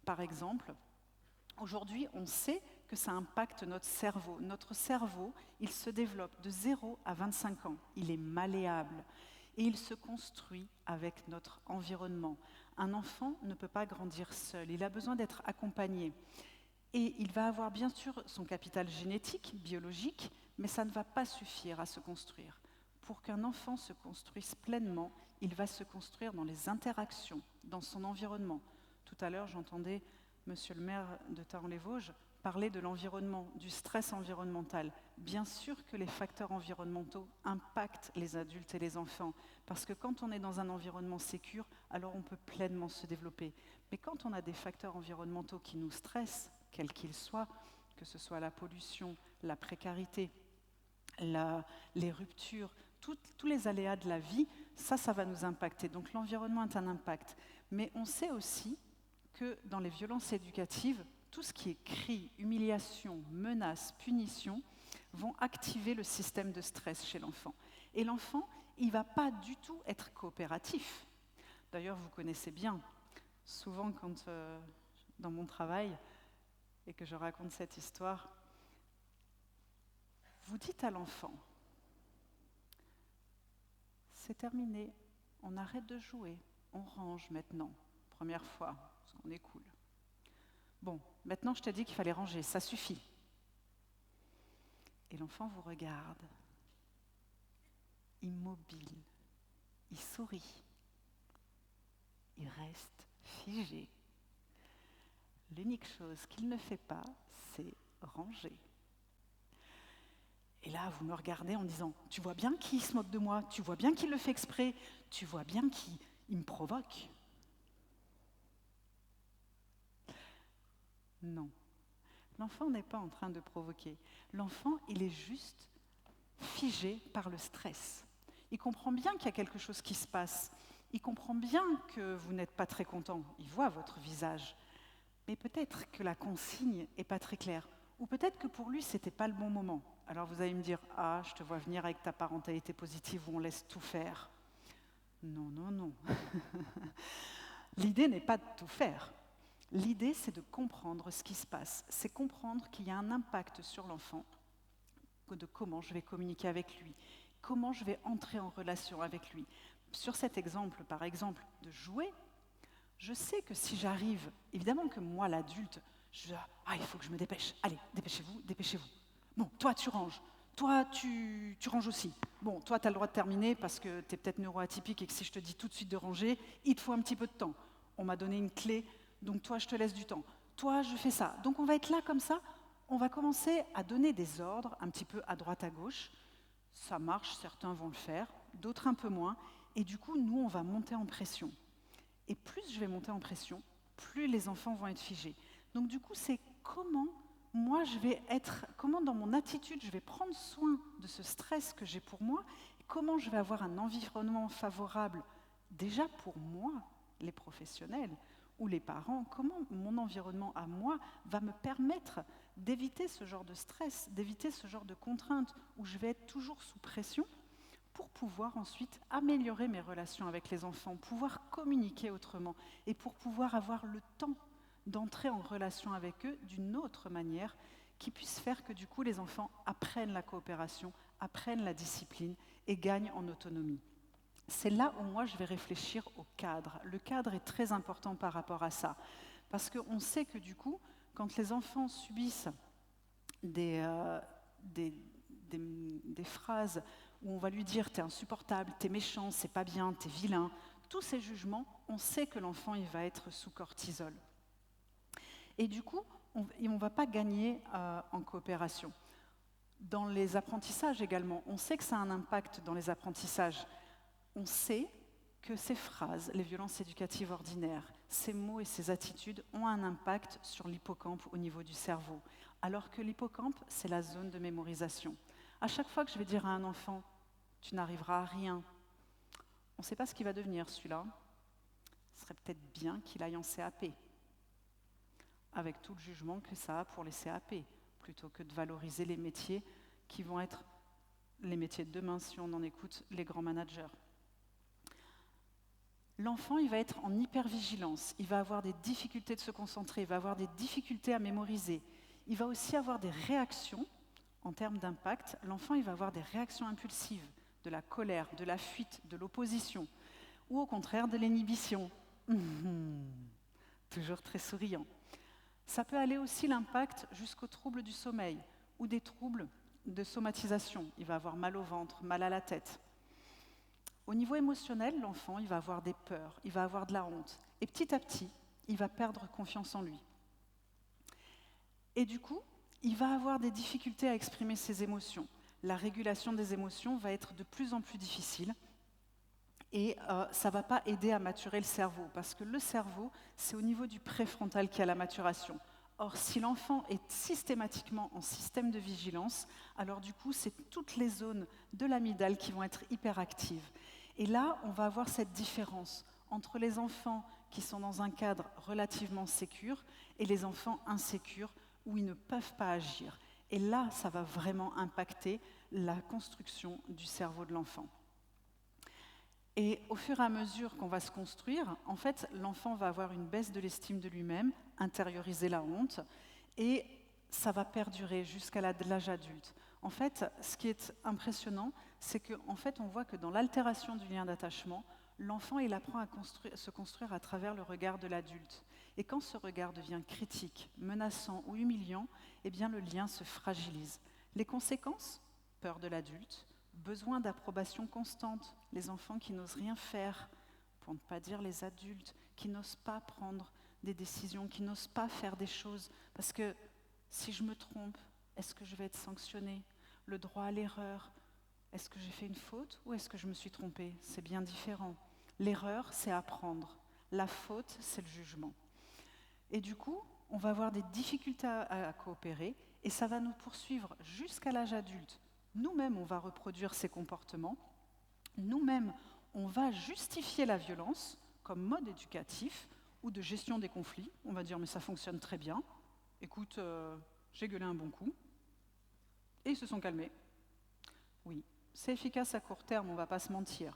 Par exemple, aujourd'hui, on sait que ça impacte notre cerveau. Notre cerveau, il se développe de 0 à 25 ans. Il est malléable et il se construit avec notre environnement. Un enfant ne peut pas grandir seul, il a besoin d'être accompagné. Et il va avoir bien sûr son capital génétique, biologique, mais ça ne va pas suffire à se construire. Pour qu'un enfant se construise pleinement, il va se construire dans les interactions, dans son environnement. Tout à l'heure, j'entendais monsieur le maire de Thaon-les-Vosges parler de l'environnement, du stress environnemental. Bien sûr que les facteurs environnementaux impactent les adultes et les enfants, parce que quand on est dans un environnement sécure, alors on peut pleinement se développer. Mais quand on a des facteurs environnementaux qui nous stressent, quels qu'ils soient, que ce soit la pollution, la précarité, les ruptures, tous les aléas de la vie, ça va nous impacter. Donc l'environnement a un impact. Mais on sait aussi que dans les violences éducatives, tout ce qui est cris, humiliation, menaces, punitions, vont activer le système de stress chez l'enfant. Et l'enfant, il ne va pas du tout être coopératif. D'ailleurs, vous connaissez bien, souvent quand dans mon travail, et que je raconte cette histoire, vous dites à l'enfant, c'est terminé, on arrête de jouer, on range maintenant, première fois, parce qu'on est cool. Bon, maintenant je t'ai dit qu'il fallait ranger, ça suffit. Et l'enfant vous regarde, immobile, il sourit, il reste figé. L'unique chose qu'il ne fait pas, c'est ranger. Et là, vous me regardez en disant, tu vois bien qu'il se moque de moi, tu vois bien qu'il le fait exprès, tu vois bien qu'il me provoque. Non. L'enfant n'est pas en train de provoquer. L'enfant, il est juste figé par le stress. Il comprend bien qu'il y a quelque chose qui se passe. Il comprend bien que vous n'êtes pas très content. Il voit votre visage. Mais peut-être que la consigne n'est pas très claire. Ou peut-être que pour lui, ce n'était pas le bon moment. Alors vous allez me dire, ah, je te vois venir avec ta parentalité positive où on laisse tout faire. Non, non, non. L'idée n'est pas de tout faire. L'idée, c'est de comprendre ce qui se passe. C'est comprendre qu'il y a un impact sur l'enfant, de comment je vais communiquer avec lui, comment je vais entrer en relation avec lui. Sur cet exemple, par exemple, de jouer, je sais que si j'arrive, évidemment que moi, l'adulte, il faut que je me dépêche. Allez, dépêchez-vous, dépêchez-vous. Bon, toi, tu ranges. Toi, tu ranges aussi. Bon, toi, tu as le droit de terminer parce que tu es peut-être neuroatypique et que si je te dis tout de suite de ranger, il te faut un petit peu de temps. On m'a donné une clé, donc toi, je te laisse du temps. Toi, je fais ça. Donc on va être là comme ça. On va commencer à donner des ordres un petit peu à droite, à gauche. Ça marche, certains vont le faire, d'autres un peu moins. Et du coup, nous, on va monter en pression. Et plus je vais monter en pression, plus les enfants vont être figés. Donc du coup, c'est comment moi comment dans mon attitude, je vais prendre soin de ce stress que j'ai pour moi, et comment je vais avoir un environnement favorable, déjà pour moi, les professionnels, ou les parents, comment mon environnement à moi va me permettre d'éviter ce genre de stress, d'éviter ce genre de contraintes où je vais être toujours sous pression pour pouvoir ensuite améliorer mes relations avec les enfants, pouvoir communiquer autrement et pour pouvoir avoir le temps d'entrer en relation avec eux d'une autre manière qui puisse faire que du coup les enfants apprennent la coopération, apprennent la discipline et gagnent en autonomie. C'est là où moi je vais réfléchir au cadre. Le cadre est très important par rapport à ça. Parce qu'on sait que du coup, quand les enfants subissent des phrases où on va lui dire « t'es insupportable, t'es méchant, c'est pas bien, t'es vilain », tous ces jugements, on sait que l'enfant il va être sous cortisol. Et du coup, on ne va pas gagner en coopération. Dans les apprentissages également, on sait que ça a un impact dans les apprentissages. On sait que ces phrases, les violences éducatives ordinaires, ces mots et ces attitudes ont un impact sur l'hippocampe au niveau du cerveau, alors que l'hippocampe, c'est la zone de mémorisation. À chaque fois que je vais dire à un enfant « tu n'arriveras à rien », on ne sait pas ce qu'il va devenir celui-là. Ce serait peut-être bien qu'il aille en CAP, avec tout le jugement que ça a pour les CAP, plutôt que de valoriser les métiers qui vont être les métiers de demain, si on en écoute les grands managers. L'enfant, il va être en hypervigilance, il va avoir des difficultés de se concentrer, il va avoir des difficultés à mémoriser. Il va aussi avoir des réactions, en termes d'impact, l'enfant, il va avoir des réactions impulsives, de la colère, de la fuite, de l'opposition, ou au contraire de l'inhibition. Toujours très souriant. Ça peut aller aussi l'impact jusqu'aux troubles du sommeil, ou des troubles de somatisation. Il va avoir mal au ventre, mal à la tête. Au niveau émotionnel, l'enfant, il va avoir des peurs, il va avoir de la honte. Et petit à petit, il va perdre confiance en lui. Et du coup, il va avoir des difficultés à exprimer ses émotions. La régulation des émotions va être de plus en plus difficile. Et ça ne va pas aider à maturer le cerveau, parce que le cerveau, c'est au niveau du préfrontal qu'il y a la maturation. Or, si l'enfant est systématiquement en système de vigilance, alors du coup, c'est toutes les zones de l'amygdale qui vont être hyperactives. Et là, on va avoir cette différence entre les enfants qui sont dans un cadre relativement sécure et les enfants insécures où ils ne peuvent pas agir. Et là, ça va vraiment impacter la construction du cerveau de l'enfant. Et au fur et à mesure qu'on va se construire, en fait, l'enfant va avoir une baisse de l'estime de lui-même, intérioriser la honte, et ça va perdurer jusqu'à l'âge adulte. En fait, ce qui est impressionnant, c'est qu'en fait, on voit que dans l'altération du lien d'attachement, l'enfant, il apprend à se construire à travers le regard de l'adulte. Et quand ce regard devient critique, menaçant ou humiliant, eh bien, le lien se fragilise. Les conséquences ? Peur de l'adulte, besoin d'approbation constante, les enfants qui n'osent rien faire, pour ne pas dire les adultes, qui n'osent pas prendre des décisions, qui n'osent pas faire des choses, parce que si je me trompe, est-ce que je vais être sanctionnée ? Le droit à l'erreur, est-ce que j'ai fait une faute ou est-ce que je me suis trompée ? C'est bien différent. L'erreur, c'est apprendre. La faute, c'est le jugement. Et du coup, on va avoir des difficultés à coopérer et ça va nous poursuivre jusqu'à l'âge adulte. Nous-mêmes, on va reproduire ces comportements. Nous-mêmes, on va justifier la violence comme mode éducatif ou de gestion des conflits. On va dire, mais ça fonctionne très bien. Écoute, j'ai gueulé un bon coup. Et ils se sont calmés. Oui, c'est efficace à court terme, on ne va pas se mentir.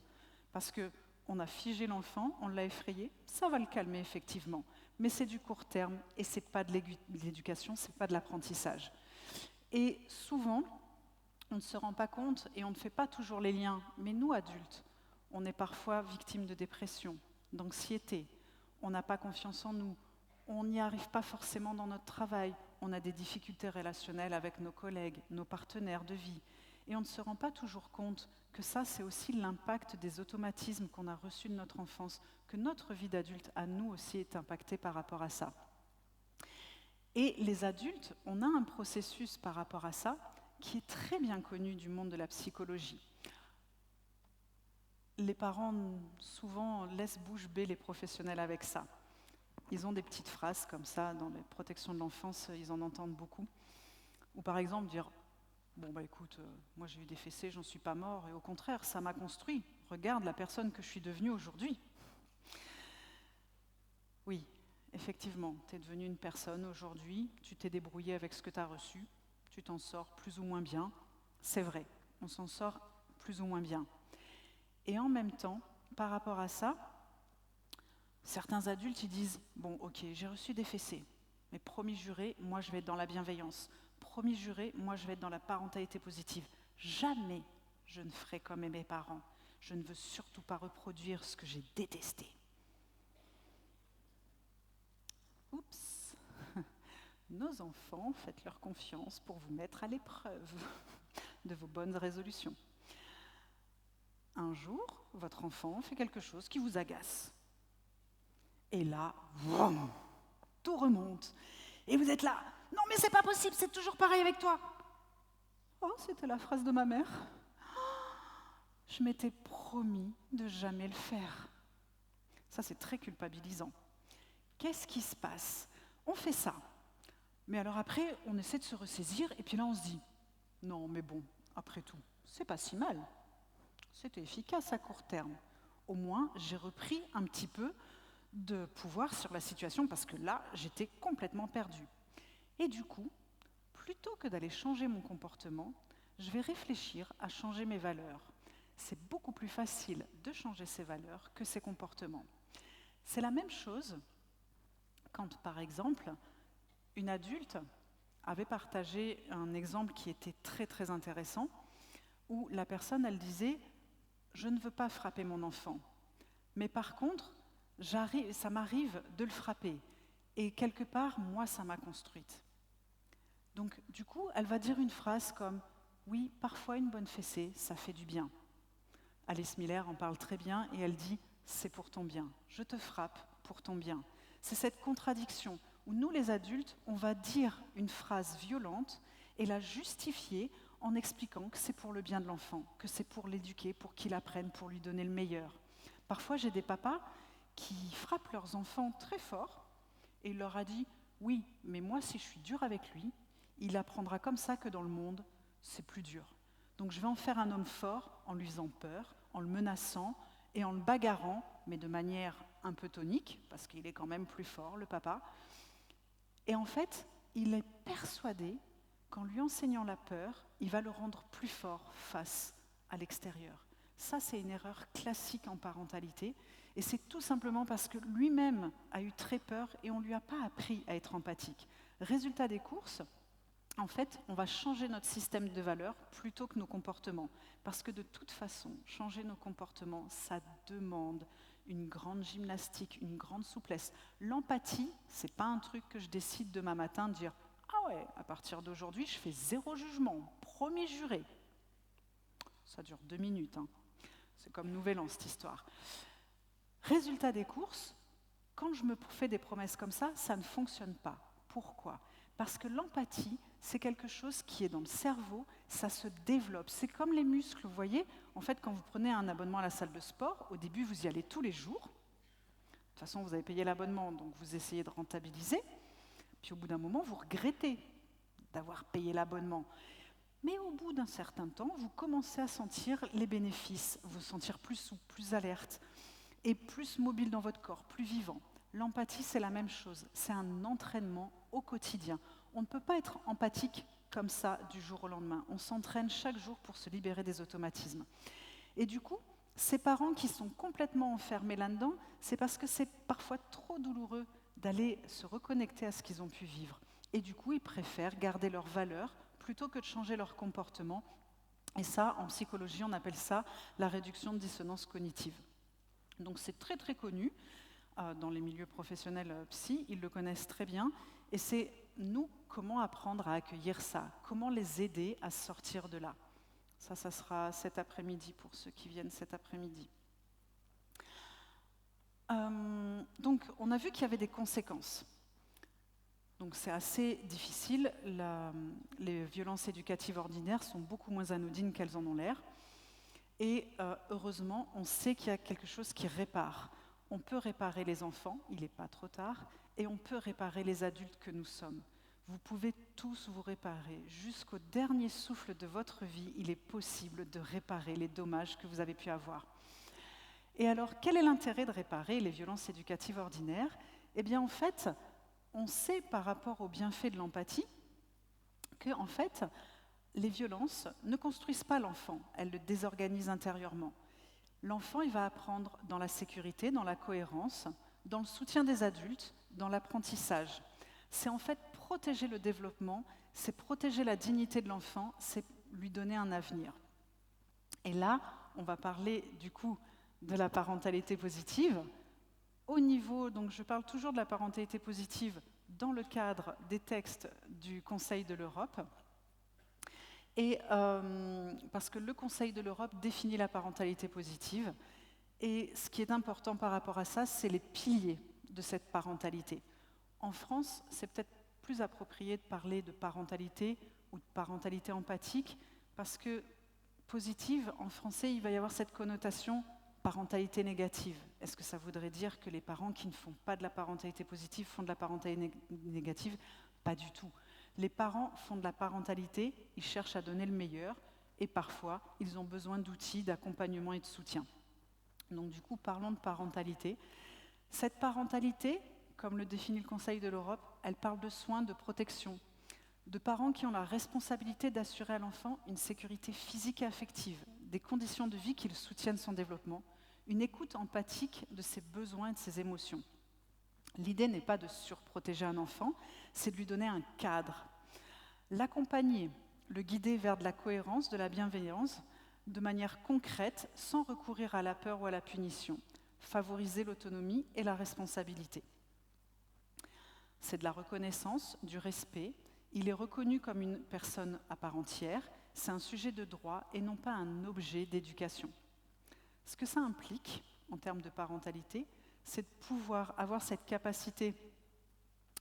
Parce qu'on a figé l'enfant, on l'a effrayé, ça va le calmer effectivement. Mais c'est du court terme et ce n'est pas de l'éducation, ce n'est pas de l'apprentissage. Et souvent, on ne se rend pas compte et on ne fait pas toujours les liens. Mais nous, adultes, on est parfois victimes de dépression, d'anxiété. On n'a pas confiance en nous. On n'y arrive pas forcément dans notre travail. On a des difficultés relationnelles avec nos collègues, nos partenaires de vie. Et on ne se rend pas toujours compte que ça, c'est aussi l'impact des automatismes qu'on a reçus de notre enfance, que notre vie d'adulte, à nous aussi, est impactée par rapport à ça. Et les adultes, on a un processus par rapport à ça qui est très bien connu du monde de la psychologie. Les parents, souvent, laissent bouche bée les professionnels avec ça. Ils ont des petites phrases comme ça, dans les protections de l'enfance, ils en entendent beaucoup. Ou par exemple, dire « Bon, bah écoute, moi j'ai eu des fessées, j'en suis pas mort, et au contraire, ça m'a construit. Regarde la personne que je suis devenue aujourd'hui. » Oui, effectivement, tu es devenue une personne aujourd'hui, tu t'es débrouillé avec ce que tu as reçu, tu t'en sors plus ou moins bien. C'est vrai, on s'en sort plus ou moins bien. Et en même temps, par rapport à ça, certains adultes, ils disent « Bon, ok, j'ai reçu des fessées, mais promis juré, moi je vais être dans la bienveillance. Promis juré, moi je vais être dans la parentalité positive. Jamais je ne ferai comme mes parents. Je ne veux surtout pas reproduire ce que j'ai détesté. » Oups. Nos enfants, faites-leur confiance pour vous mettre à l'épreuve de vos bonnes résolutions. Un jour, votre enfant fait quelque chose qui vous agace. Et là, vroom, tout remonte. Et vous êtes là. Non, mais c'est pas possible, c'est toujours pareil avec toi. Oh, c'était la phrase de ma mère. Je m'étais promis de jamais le faire. Ça, c'est très culpabilisant. Qu'est-ce qui se passe? On fait ça. Mais alors après, on essaie de se ressaisir, et puis là, on se dit, non, mais bon, après tout, c'est pas si mal. C'était efficace à court terme. Au moins, j'ai repris un petit peu de pouvoir sur la situation, parce que là, j'étais complètement perdue. Et du coup, plutôt que d'aller changer mon comportement, je vais réfléchir à changer mes valeurs. C'est beaucoup plus facile de changer ses valeurs que ses comportements. C'est la même chose quand, par exemple, une adulte avait partagé un exemple qui était très très intéressant, où la personne, elle disait « Je ne veux pas frapper mon enfant, mais par contre, ça m'arrive de le frapper, et quelque part, moi, ça m'a construite. » Donc, du coup, elle va dire une phrase comme « Oui, parfois une bonne fessée, ça fait du bien. » Alice Miller en parle très bien, et elle dit « C'est pour ton bien, je te frappe pour ton bien. » C'est cette contradiction où nous, les adultes, on va dire une phrase violente et la justifier en expliquant que c'est pour le bien de l'enfant, que c'est pour l'éduquer, pour qu'il apprenne, pour lui donner le meilleur. Parfois, j'ai des papas qui frappent leurs enfants très fort et il leur a dit « Oui, mais moi, si je suis dur avec lui, il apprendra comme ça que dans le monde, c'est plus dur. Donc je vais en faire un homme fort en lui faisant peur, en le menaçant et en le bagarrant, mais de manière un peu tonique, parce qu'il est quand même plus fort, le papa. » Et en fait, il est persuadé qu'en lui enseignant la peur, il va le rendre plus fort face à l'extérieur. Ça, c'est une erreur classique en parentalité, et c'est tout simplement parce que lui-même a eu très peur et on ne lui a pas appris à être empathique. Résultat des courses, en fait, on va changer notre système de valeurs plutôt que nos comportements. Parce que de toute façon, changer nos comportements, ça demande une grande gymnastique, une grande souplesse. L'empathie, c'est pas un truc que je décide demain matin de dire « Ah ouais, à partir d'aujourd'hui, je fais 0 jugement, promis juré. » Ça dure 2 minutes, hein. C'est comme Nouvel An, cette histoire. Résultat des courses, quand je me fais des promesses comme ça ne fonctionne pas. Pourquoi ? Parce que l'empathie, c'est quelque chose qui est dans le cerveau, ça se développe. C'est comme les muscles, vous voyez. En fait, quand vous prenez un abonnement à la salle de sport, au début, vous y allez tous les jours. De toute façon, vous avez payé l'abonnement, donc vous essayez de rentabiliser. Puis au bout d'un moment, vous regrettez d'avoir payé l'abonnement. Mais au bout d'un certain temps, vous commencez à sentir les bénéfices, vous sentir plus souple, plus alerte, et plus mobile dans votre corps, plus vivant. L'empathie, c'est la même chose. C'est un entraînement au quotidien. On ne peut pas être empathique comme ça du jour au lendemain. On s'entraîne chaque jour pour se libérer des automatismes. Et du coup, ces parents qui sont complètement enfermés là-dedans, c'est parce que c'est parfois trop douloureux d'aller se reconnecter à ce qu'ils ont pu vivre. Et du coup, ils préfèrent garder leurs valeurs plutôt que de changer leur comportement. Et ça, en psychologie, on appelle ça la réduction de dissonance cognitive. Donc c'est très très connu dans les milieux professionnels psy, ils le connaissent très bien. Et c'est nous, comment apprendre à accueillir ça, comment les aider à sortir de là. Ça sera cet après-midi pour ceux qui viennent cet après-midi. Donc on a vu qu'il y avait des conséquences. Donc c'est assez difficile. Les violences éducatives ordinaires sont beaucoup moins anodines qu'elles en ont l'air. Et heureusement, on sait qu'il y a quelque chose qui répare. On peut réparer les enfants, il n'est pas trop tard, et on peut réparer les adultes que nous sommes. Vous pouvez tous vous réparer. Jusqu'au dernier souffle de votre vie, il est possible de réparer les dommages que vous avez pu avoir. Et alors, quel est l'intérêt de réparer les violences éducatives ordinaires ? Eh bien, en fait, on sait par rapport au bienfait de l'empathie que, en fait, les violences ne construisent pas l'enfant, elles le désorganisent intérieurement. L'enfant, il va apprendre dans la sécurité, dans la cohérence, dans le soutien des adultes, dans l'apprentissage. C'est en fait protéger le développement, c'est protéger la dignité de l'enfant, c'est lui donner un avenir. Et là, on va parler du coup de la parentalité positive. Au niveau, donc je parle toujours de la parentalité positive dans le cadre des textes du Conseil de l'Europe. Et parce que le Conseil de l'Europe définit la parentalité positive. Et ce qui est important par rapport à ça, c'est les piliers de cette parentalité. En France, c'est peut-être plus approprié de parler de parentalité ou de parentalité empathique, parce que positive, en français, il va y avoir cette connotation Parentalité négative, est-ce que ça voudrait dire que les parents qui ne font pas de la parentalité positive font de la parentalité négative? Pas du tout. Les parents font de la parentalité, ils cherchent à donner le meilleur et parfois ils ont besoin d'outils, d'accompagnement et de soutien. Donc du coup, parlons de parentalité. Cette parentalité, comme le définit le Conseil de l'Europe, elle parle de soins, de protection, de parents qui ont la responsabilité d'assurer à l'enfant une sécurité physique et affective, des conditions de vie qui le soutiennent son développement, une écoute empathique de ses besoins et de ses émotions. L'idée n'est pas de surprotéger un enfant, c'est de lui donner un cadre. L'accompagner, le guider vers de la cohérence, de la bienveillance, de manière concrète, sans recourir à la peur ou à la punition. Favoriser l'autonomie et la responsabilité. C'est de la reconnaissance, du respect. Il est reconnu comme une personne à part entière. C'est un sujet de droit et non pas un objet d'éducation. Ce que ça implique, en termes de parentalité, c'est de pouvoir avoir cette capacité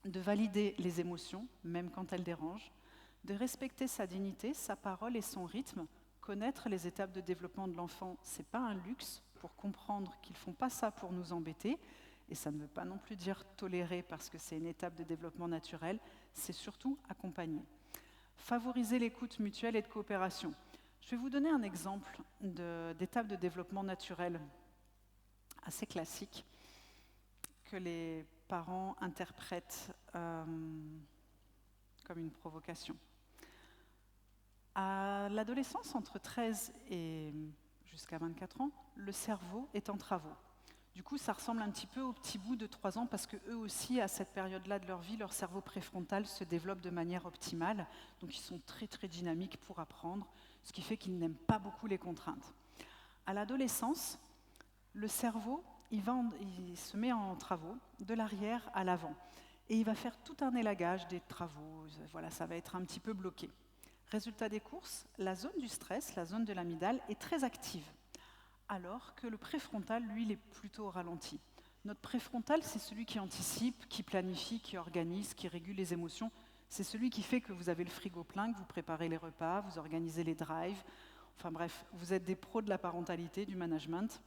de valider les émotions, même quand elles dérangent, de respecter sa dignité, sa parole et son rythme. Connaître les étapes de développement de l'enfant, ce n'est pas un luxe, pour comprendre qu'ils ne font pas ça pour nous embêter, et ça ne veut pas non plus dire tolérer parce que c'est une étape de développement naturel, c'est surtout accompagner. Favoriser l'écoute mutuelle et de coopération. Je vais vous donner un exemple d'étape de développement naturel assez classique que les parents interprètent comme une provocation. À l'adolescence, entre 13 et jusqu'à 24 ans, le cerveau est en travaux. Du coup, ça ressemble un petit peu aux petits bouts de 3 ans parce qu'eux aussi, à cette période-là de leur vie, leur cerveau préfrontal se développe de manière optimale. Donc, ils sont très, très dynamiques pour apprendre, ce qui fait qu'ils n'aiment pas beaucoup les contraintes. À l'adolescence, le cerveau, il se met en travaux de l'arrière à l'avant. Et il va faire tout un élagage des travaux. Voilà, ça va être un petit peu bloqué. Résultat des courses, la zone du stress, la zone de l'amygdale, est très active, alors que le préfrontal, lui, il est plutôt au ralenti. Notre préfrontal, c'est celui qui anticipe, qui planifie, qui organise, qui régule les émotions. C'est celui qui fait que vous avez le frigo plein, que vous préparez les repas, vous organisez les drives. Enfin bref, vous êtes des pros de la parentalité, du management.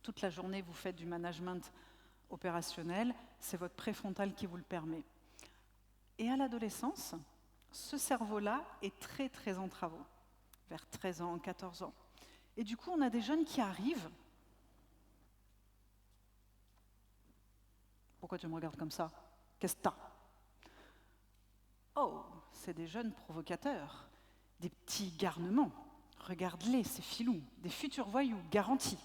Toute la journée, vous faites du management opérationnel. C'est votre préfrontal qui vous le permet. Et à l'adolescence, ce cerveau-là est très, très en travaux, vers 13 ans, 14 ans. Et du coup, on a des jeunes qui arrivent. Pourquoi tu me regardes comme ça? Qu'est-ce que t'as? Oh, c'est des jeunes provocateurs, des petits garnements. Regarde-les, ces filous, des futurs voyous, garantis.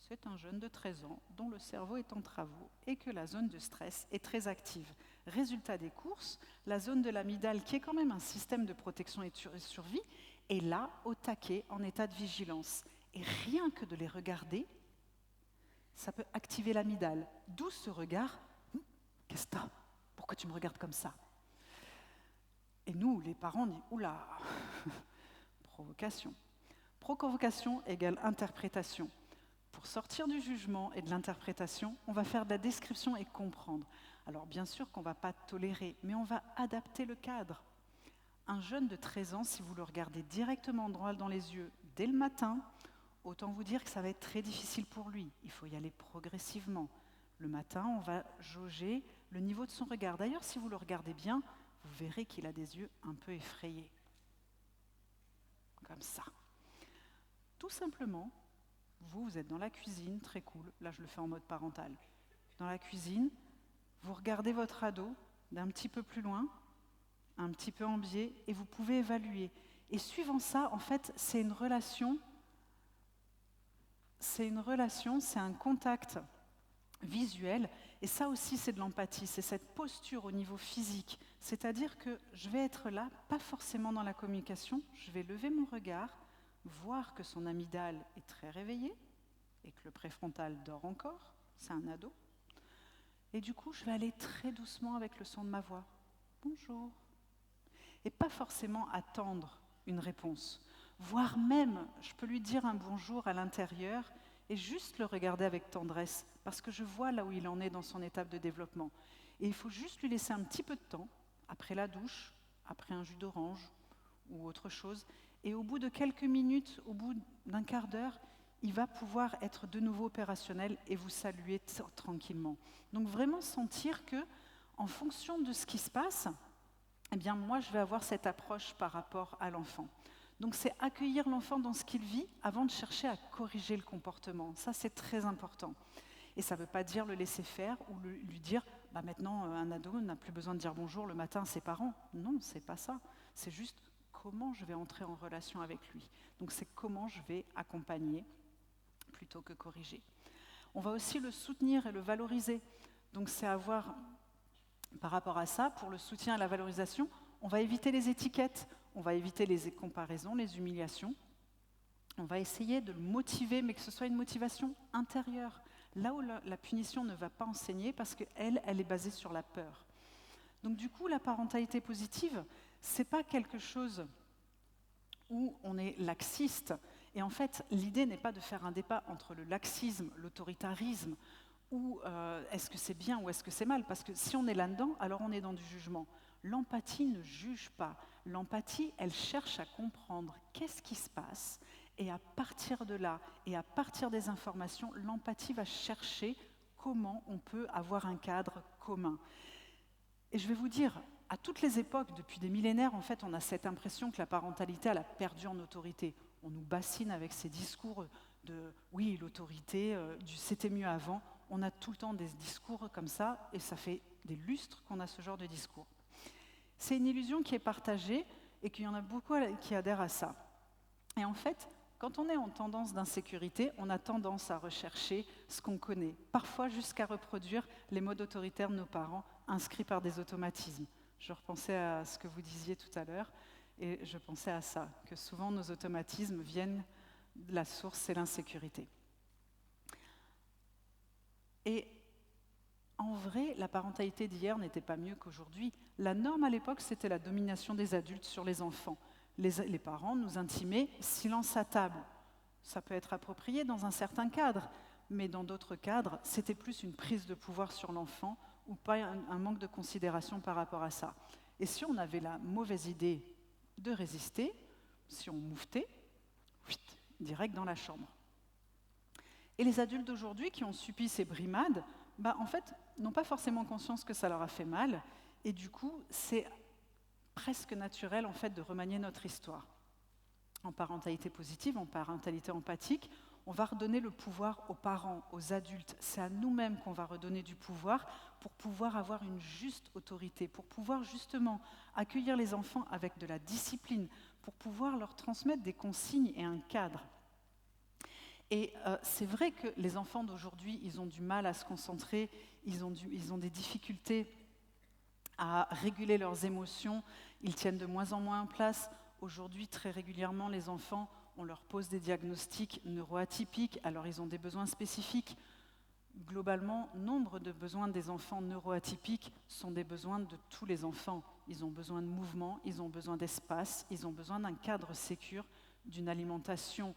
C'est un jeune de 13 ans dont le cerveau est en travaux et que la zone de stress est très active. Résultat des courses, la zone de l'amygdale, qui est quand même un système de protection et de survie, est là, au taquet, en état de vigilance. Et rien que de les regarder, ça peut activer l'amygdale. D'où ce regard, qu'est-ce que t'as? Pourquoi tu me regardes comme ça? Et nous, les parents, on dit, oula, provocation. Provocation égale interprétation. Pour sortir du jugement et de l'interprétation, on va faire de la description et comprendre. Alors bien sûr qu'on ne va pas tolérer, mais on va adapter le cadre. Un jeune de 13 ans, si vous le regardez directement droit dans les yeux dès le matin, autant vous dire que ça va être très difficile pour lui. Il faut y aller progressivement. Le matin, on va jauger le niveau de son regard. D'ailleurs, si vous le regardez bien, vous verrez qu'il a des yeux un peu effrayés. Comme ça. Tout simplement, vous êtes dans la cuisine, très cool. Là, je le fais en mode parental. Dans la cuisine, vous regardez votre ado d'un petit peu plus loin, un petit peu en biais, et vous pouvez évaluer. Et suivant ça, en fait, c'est une relation, c'est un contact visuel, et ça aussi, c'est de l'empathie, c'est cette posture au niveau physique. C'est-à-dire que je vais être là, pas forcément dans la communication, je vais lever mon regard, voir que son amygdale est très réveillée, et que le préfrontal dort encore, c'est un ado. Et du coup, je vais aller très doucement avec le son de ma voix. Bonjour. Et pas forcément attendre une réponse. Voire même, je peux lui dire un bonjour à l'intérieur et juste le regarder avec tendresse, parce que je vois là où il en est dans son étape de développement. Et il faut juste lui laisser un petit peu de temps, après la douche, après un jus d'orange ou autre chose, Et au bout de quelques minutes, au bout d'un quart d'heure, il va pouvoir être de nouveau opérationnel et vous saluer tranquillement. Donc vraiment sentir que, en fonction de ce qui se passe, eh bien moi je vais avoir cette approche par rapport à l'enfant. Donc c'est accueillir l'enfant dans ce qu'il vit avant de chercher à corriger le comportement. Ça c'est très important. Et ça ne veut pas dire le laisser faire ou lui dire bah maintenant un ado n'a plus besoin de dire bonjour le matin à ses parents. Non, c'est pas ça. C'est juste comment je vais entrer en relation avec lui. Donc c'est comment je vais accompagner plutôt que corriger. On va aussi le soutenir et le valoriser. Donc c'est avoir, par rapport à ça, pour le soutien et la valorisation, on va éviter les étiquettes, on va éviter les comparaisons, les humiliations. On va essayer de le motiver, mais que ce soit une motivation intérieure. Là où la punition ne va pas enseigner, parce qu'elle est basée sur la peur. Donc du coup, la parentalité positive, c'est pas quelque chose où on est laxiste. Et en fait, l'idée n'est pas de faire un débat entre le laxisme, l'autoritarisme, ou est-ce que c'est bien ou est-ce que c'est mal. Parce que si on est là-dedans, alors on est dans du jugement. L'empathie ne juge pas. L'empathie, elle cherche à comprendre qu'est-ce qui se passe. Et à partir de là, et à partir des informations, l'empathie va chercher comment on peut avoir un cadre commun. Et je vais vous dire, à toutes les époques, depuis des millénaires, en fait, on a cette impression que la parentalité, elle a perdu en autorité. On nous bassine avec ces discours de « oui, l'autorité, c'était mieux avant ». On a tout le temps des discours comme ça, et ça fait des lustres qu'on a ce genre de discours. C'est une illusion qui est partagée, et qu'il y en a beaucoup qui adhèrent à ça. Et en fait, quand on est en tendance d'insécurité, on a tendance à rechercher ce qu'on connaît, parfois jusqu'à reproduire les modes autoritaires de nos parents, inscrits par des automatismes. Je repensais à ce que vous disiez tout à l'heure, et je pensais à ça, que souvent nos automatismes viennent de la source, c'est l'insécurité. Et en vrai, la parentalité d'hier n'était pas mieux qu'aujourd'hui. La norme à l'époque, c'était la domination des adultes sur les enfants. Les parents nous intimaient « silence à table ». Ça peut être approprié dans un certain cadre, mais dans d'autres cadres, c'était plus une prise de pouvoir sur l'enfant ou pas un manque de considération par rapport à ça. Et si on avait la mauvaise idée de résister, si on mouvetait, direct dans la chambre. Et les adultes d'aujourd'hui qui ont subi ces brimades, en fait, n'ont pas forcément conscience que ça leur a fait mal, et du coup, c'est presque naturel en fait de remanier notre histoire. En parentalité positive, en parentalité empathique, on va redonner le pouvoir aux parents, aux adultes. C'est à nous-mêmes qu'on va redonner du pouvoir pour pouvoir avoir une juste autorité, pour pouvoir justement accueillir les enfants avec de la discipline, pour pouvoir leur transmettre des consignes et un cadre. Et c'est vrai que les enfants d'aujourd'hui, ils ont du mal à se concentrer, ils ont des difficultés à réguler leurs émotions, ils tiennent de moins en moins en place. Aujourd'hui, très régulièrement, les enfants, on leur pose des diagnostics neuroatypiques, alors ils ont des besoins spécifiques. Globalement, nombre de besoins des enfants neuroatypiques sont des besoins de tous les enfants. Ils ont besoin de mouvement, ils ont besoin d'espace, ils ont besoin d'un cadre sécure, d'une alimentation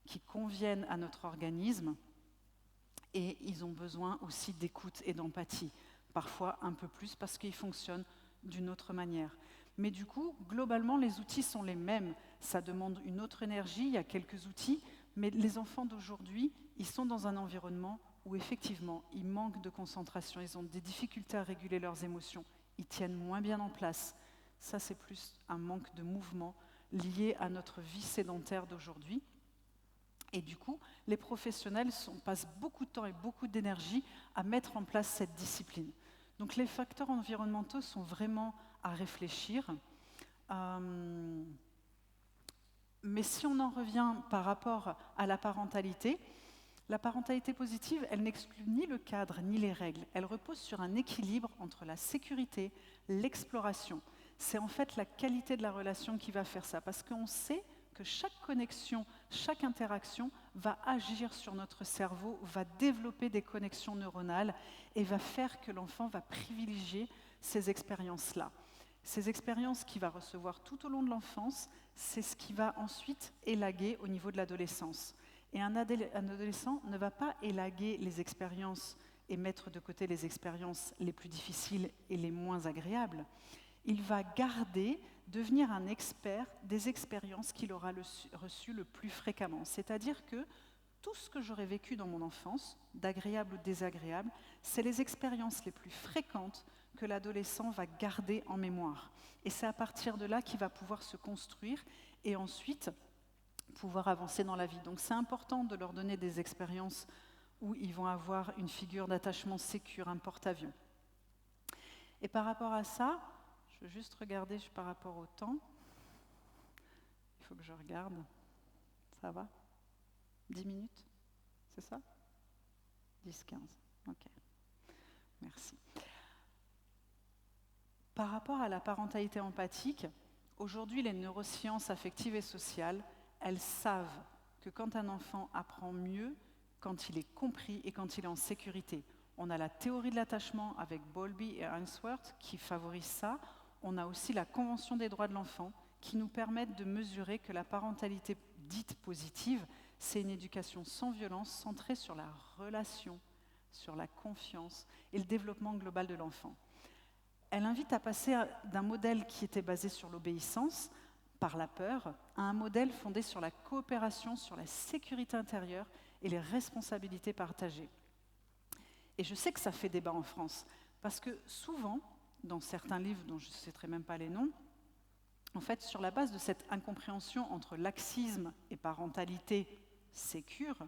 qui convienne à notre organisme, et ils ont besoin aussi d'écoute et d'empathie. Parfois un peu plus parce qu'ils fonctionnent d'une autre manière. Mais du coup, globalement, les outils sont les mêmes. Ça demande une autre énergie, il y a quelques outils, mais les enfants d'aujourd'hui, ils sont dans un environnement où effectivement, ils manquent de concentration, ils ont des difficultés à réguler leurs émotions, ils tiennent moins bien en place. Ça, c'est plus un manque de mouvement lié à notre vie sédentaire d'aujourd'hui. Et du coup, les professionnels passent beaucoup de temps et beaucoup d'énergie à mettre en place cette discipline. Donc les facteurs environnementaux sont vraiment à réfléchir. Mais si on en revient par rapport à la parentalité positive, elle n'exclut ni le cadre ni les règles. Elle repose sur un équilibre entre la sécurité, l'exploration. C'est en fait la qualité de la relation qui va faire ça, parce qu'on sait que chaque connexion, chaque interaction va agir sur notre cerveau, va développer des connexions neuronales et va faire que l'enfant va privilégier ces expériences-là. Ces expériences qu'il va recevoir tout au long de l'enfance, c'est ce qui va ensuite élaguer au niveau de l'adolescence. Et un adolescent ne va pas élaguer les expériences et mettre de côté les expériences les plus difficiles et les moins agréables. Il va garder, devenir un expert des expériences qu'il aura reçues le plus fréquemment. C'est-à-dire que tout ce que j'aurais vécu dans mon enfance, d'agréable ou désagréable, c'est les expériences les plus fréquentes que l'adolescent va garder en mémoire. Et c'est à partir de là qu'il va pouvoir se construire et ensuite pouvoir avancer dans la vie. Donc c'est important de leur donner des expériences où ils vont avoir une figure d'attachement sécure, un porte-avions. Et par rapport à ça, je veux juste regarder par rapport au temps. Il faut que je regarde. Ça va ? 10 minutes, c'est ça ? 10-15, ok. Merci. Par rapport à la parentalité empathique, aujourd'hui, les neurosciences affectives et sociales, elles savent que quand un enfant apprend mieux, quand il est compris et quand il est en sécurité. On a la théorie de l'attachement avec Bowlby et Ainsworth qui favorise ça. On a aussi la Convention des droits de l'enfant qui nous permettent de mesurer que la parentalité dite positive, c'est une éducation sans violence, centrée sur la relation, sur la confiance et le développement global de l'enfant. Elle invite à passer d'un modèle qui était basé sur l'obéissance, par la peur, à un modèle fondé sur la coopération, sur la sécurité intérieure et les responsabilités partagées. Et je sais que ça fait débat en France, parce que souvent, dans certains livres dont je ne citerai même pas les noms, en fait, sur la base de cette incompréhension entre laxisme et parentalité sécure,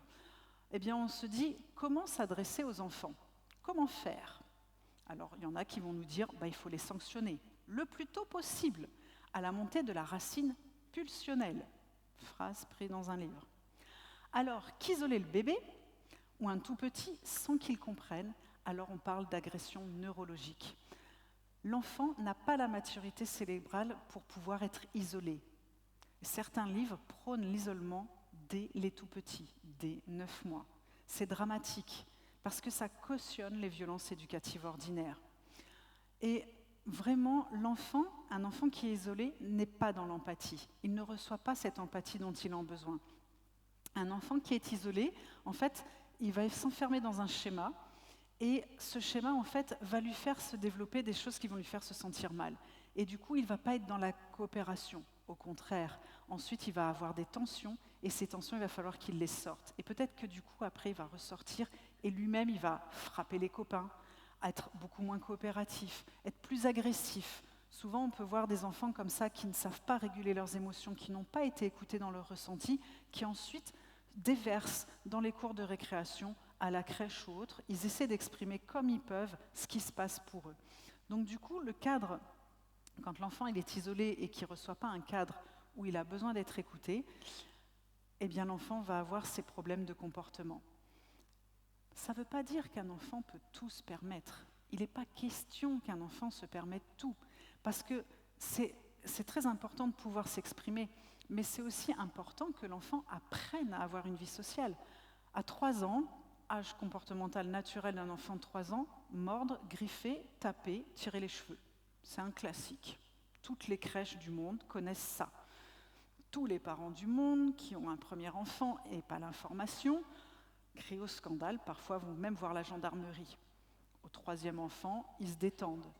eh bien, on se dit comment s'adresser aux enfants ? Comment faire ? Alors, il y en a qui vont nous dire il faut les sanctionner le plus tôt possible à la montée de la racine pulsionnelle. Phrase prise dans un livre. Alors qu'isoler le bébé ou un tout petit sans qu'il comprenne, alors on parle d'agression neurologique. L'enfant n'a pas la maturité cérébrale pour pouvoir être isolé. Certains livres prônent l'isolement dès les tout petits, dès 9 mois. C'est dramatique parce que ça cautionne les violences éducatives ordinaires. Et vraiment, un enfant qui est isolé n'est pas dans l'empathie. Il ne reçoit pas cette empathie dont il a besoin. Un enfant qui est isolé, en fait, il va s'enfermer dans un schéma et ce schéma, en fait, va lui faire se développer des choses qui vont lui faire se sentir mal. Et du coup, il ne va pas être dans la coopération. Au contraire, ensuite, il va avoir des tensions et ces tensions, il va falloir qu'il les sorte. Et peut-être que du coup, après, il va ressortir et lui-même, il va frapper les copains, être beaucoup moins coopératif, être plus agressif. Souvent, on peut voir des enfants comme ça qui ne savent pas réguler leurs émotions, qui n'ont pas été écoutés dans leurs ressentis, qui ensuite déversent dans les cours de récréation, à la crèche ou autre. Ils essaient d'exprimer comme ils peuvent ce qui se passe pour eux. Donc du coup, le cadre, quand l'enfant il est isolé et qu'il ne reçoit pas un cadre où il a besoin d'être écouté, eh bien l'enfant va avoir ces problèmes de comportement. Ça ne veut pas dire qu'un enfant peut tout se permettre. Il n'est pas question qu'un enfant se permette tout, parce que c'est très important de pouvoir s'exprimer, mais c'est aussi important que l'enfant apprenne à avoir une vie sociale. À 3 ans, âge comportemental naturel d'un enfant de 3 ans, mordre, griffer, taper, tirer les cheveux. C'est un classique. Toutes les crèches du monde connaissent ça. Tous les parents du monde qui ont un premier enfant et pas l'information crient au scandale, parfois vont même voir la gendarmerie. Au 3e enfant, ils se détendent.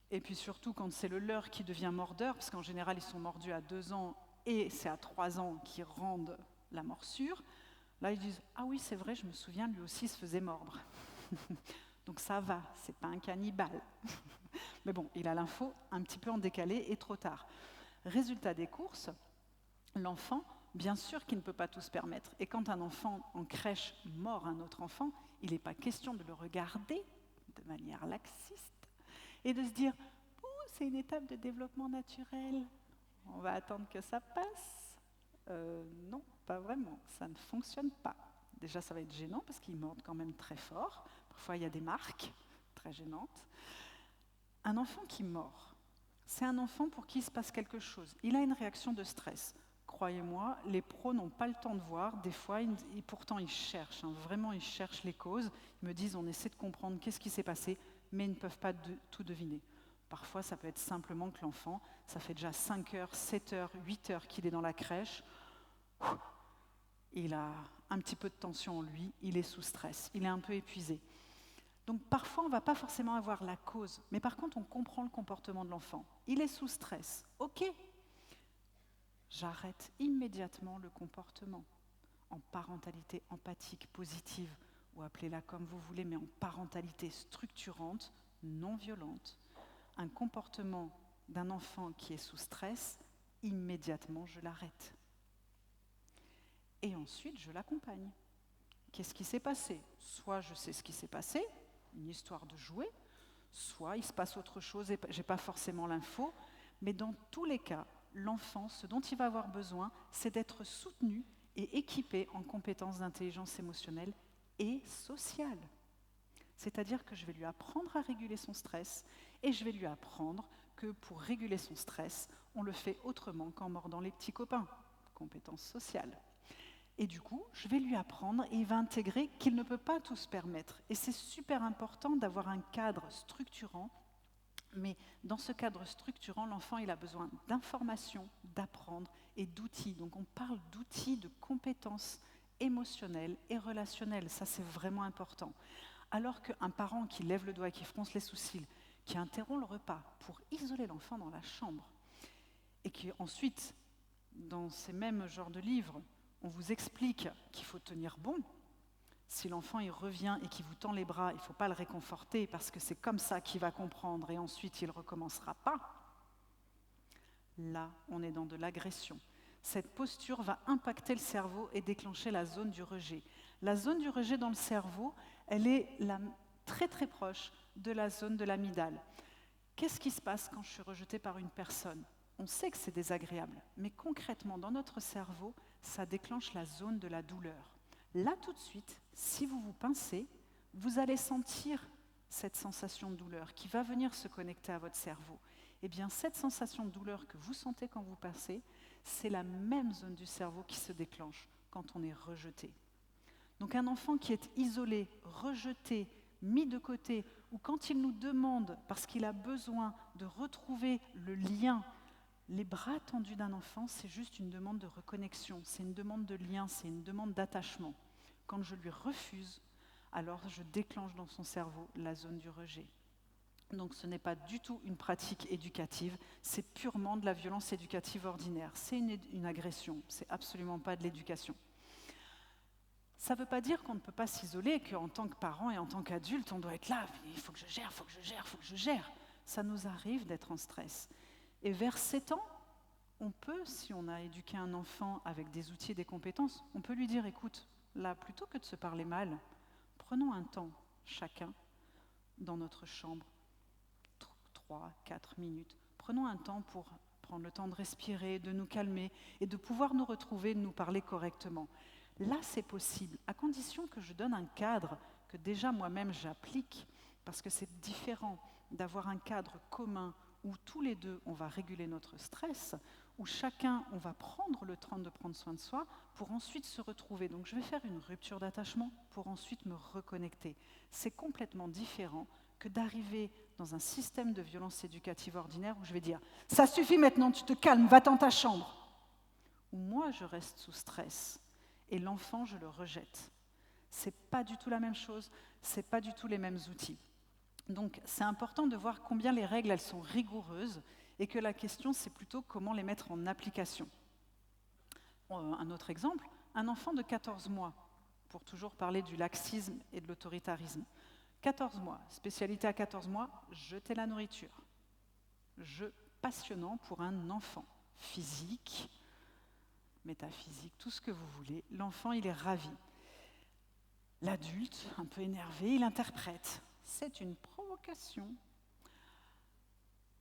Et puis surtout, quand c'est le leur qui devient mordeur, parce qu'en général, ils sont mordus à 2 ans et c'est à 3 ans qu'ils rendent la morsure, là, ils disent « Ah oui, c'est vrai, je me souviens, lui aussi se faisait mordre. » Donc ça va, c'est pas un cannibale. Mais bon, il a l'info un petit peu en décalé et trop tard. Résultat des courses, l'enfant, bien sûr qu'il ne peut pas tout se permettre. Et quand un enfant en crèche mord un autre enfant, il n'est pas question de le regarder de manière laxiste et de se dire « Oh, c'est une étape de développement naturel, on va attendre que ça passe. » Non, pas vraiment, ça ne fonctionne pas. Déjà, ça va être gênant parce qu'ils mordent quand même très fort. Parfois, il y a des marques très gênantes. Un enfant qui mord, c'est un enfant pour qui il se passe quelque chose. Il a une réaction de stress. Croyez-moi, les pros n'ont pas le temps de voir. Des fois, et pourtant, ils cherchent. Vraiment, ils cherchent les causes. Ils me disent, on essaie de comprendre qu'est-ce qui s'est passé, mais ils ne peuvent pas tout deviner. Parfois, ça peut être simplement que l'enfant, ça fait déjà 5 heures, 7 heures, 8 heures qu'il est dans la crèche. Il a un petit peu de tension en lui, il est sous stress, il est un peu épuisé. Donc parfois, on ne va pas forcément avoir la cause, mais par contre, on comprend le comportement de l'enfant. Il est sous stress. Ok, j'arrête immédiatement le comportement en parentalité empathique, positive, ou appelez-la comme vous voulez, mais en parentalité structurante, non violente. Un comportement d'un enfant qui est sous stress, immédiatement, je l'arrête. Et ensuite, je l'accompagne. Qu'est-ce qui s'est passé? Soit je sais ce qui s'est passé, une histoire de jouet, soit il se passe autre chose et je n'ai pas forcément l'info, mais dans tous les cas, l'enfant, ce dont il va avoir besoin, c'est d'être soutenu et équipé en compétences d'intelligence émotionnelle et sociale. C'est-à-dire que je vais lui apprendre à réguler son stress et je vais lui apprendre que pour réguler son stress, on le fait autrement qu'en mordant les petits copains, compétences sociales. Et du coup, je vais lui apprendre et il va intégrer qu'il ne peut pas tout se permettre. Et c'est super important d'avoir un cadre structurant, mais dans ce cadre structurant, l'enfant il a besoin d'informations, d'apprendre et d'outils. Donc on parle d'outils, de compétences émotionnelles et relationnelles. Ça, c'est vraiment important. Alors qu'un parent qui lève le doigt et qui fronce les sourcils, qui interrompt le repas pour isoler l'enfant dans la chambre, et qui ensuite, dans ces mêmes genres de livres, on vous explique qu'il faut tenir bon. Si l'enfant il revient et qu'il vous tend les bras, il ne faut pas le réconforter parce que c'est comme ça qu'il va comprendre et ensuite il ne recommencera pas. Là, on est dans de l'agression. Cette posture va impacter le cerveau et déclencher la zone du rejet. La zone du rejet dans le cerveau, elle est très très proche de la zone de l'amygdale. Qu'est-ce qui se passe quand je suis rejetée par une personne? On sait que c'est désagréable, mais concrètement, dans notre cerveau, ça déclenche la zone de la douleur. Là, tout de suite, si vous vous pincez, vous allez sentir cette sensation de douleur qui va venir se connecter à votre cerveau. Eh bien, cette sensation de douleur que vous sentez quand vous pincez, c'est la même zone du cerveau qui se déclenche quand on est rejeté. Donc un enfant qui est isolé, rejeté, mis de côté, ou quand il nous demande, parce qu'il a besoin de retrouver le lien, les bras tendus d'un enfant, c'est juste une demande de reconnexion, c'est une demande de lien, c'est une demande d'attachement. Quand je lui refuse, alors je déclenche dans son cerveau la zone du rejet. Donc ce n'est pas du tout une pratique éducative, c'est purement de la violence éducative ordinaire. C'est une agression, c'est absolument pas de l'éducation. Ça ne veut pas dire qu'on ne peut pas s'isoler, qu'en tant que parent et en tant qu'adulte, on doit être là, il faut que je gère, il faut que je gère, il faut que je gère. Ça nous arrive d'être en stress. Et vers 7 ans, on peut, si on a éduqué un enfant avec des outils et des compétences, on peut lui dire, écoute, là, plutôt que de se parler mal, prenons un temps, chacun, dans notre chambre, 3, 4 minutes. Prenons un temps pour prendre le temps de respirer, de nous calmer et de pouvoir nous retrouver, de nous parler correctement. Là, c'est possible, à condition que je donne un cadre que déjà moi-même j'applique, parce que c'est différent d'avoir un cadre commun où tous les deux, on va réguler notre stress, où chacun, on va prendre le temps de prendre soin de soi pour ensuite se retrouver. Donc je vais faire une rupture d'attachement pour ensuite me reconnecter. C'est complètement différent que d'arriver dans un système de violence éducative ordinaire où je vais dire « ça suffit maintenant, tu te calmes, va dans ta chambre ». Où moi, je reste sous stress et l'enfant, je le rejette. C'est pas du tout la même chose, c'est pas du tout les mêmes outils. Donc c'est important de voir combien les règles, elles sont rigoureuses et que la question, c'est plutôt comment les mettre en application. Un autre exemple, un enfant de 14 mois, pour toujours parler du laxisme et de l'autoritarisme. 14 mois, spécialité à 14 mois, jeter la nourriture. Jeu passionnant pour un enfant. Physique, métaphysique, tout ce que vous voulez. L'enfant, il est ravi. L'adulte, un peu énervé, il interprète. C'est une provocation.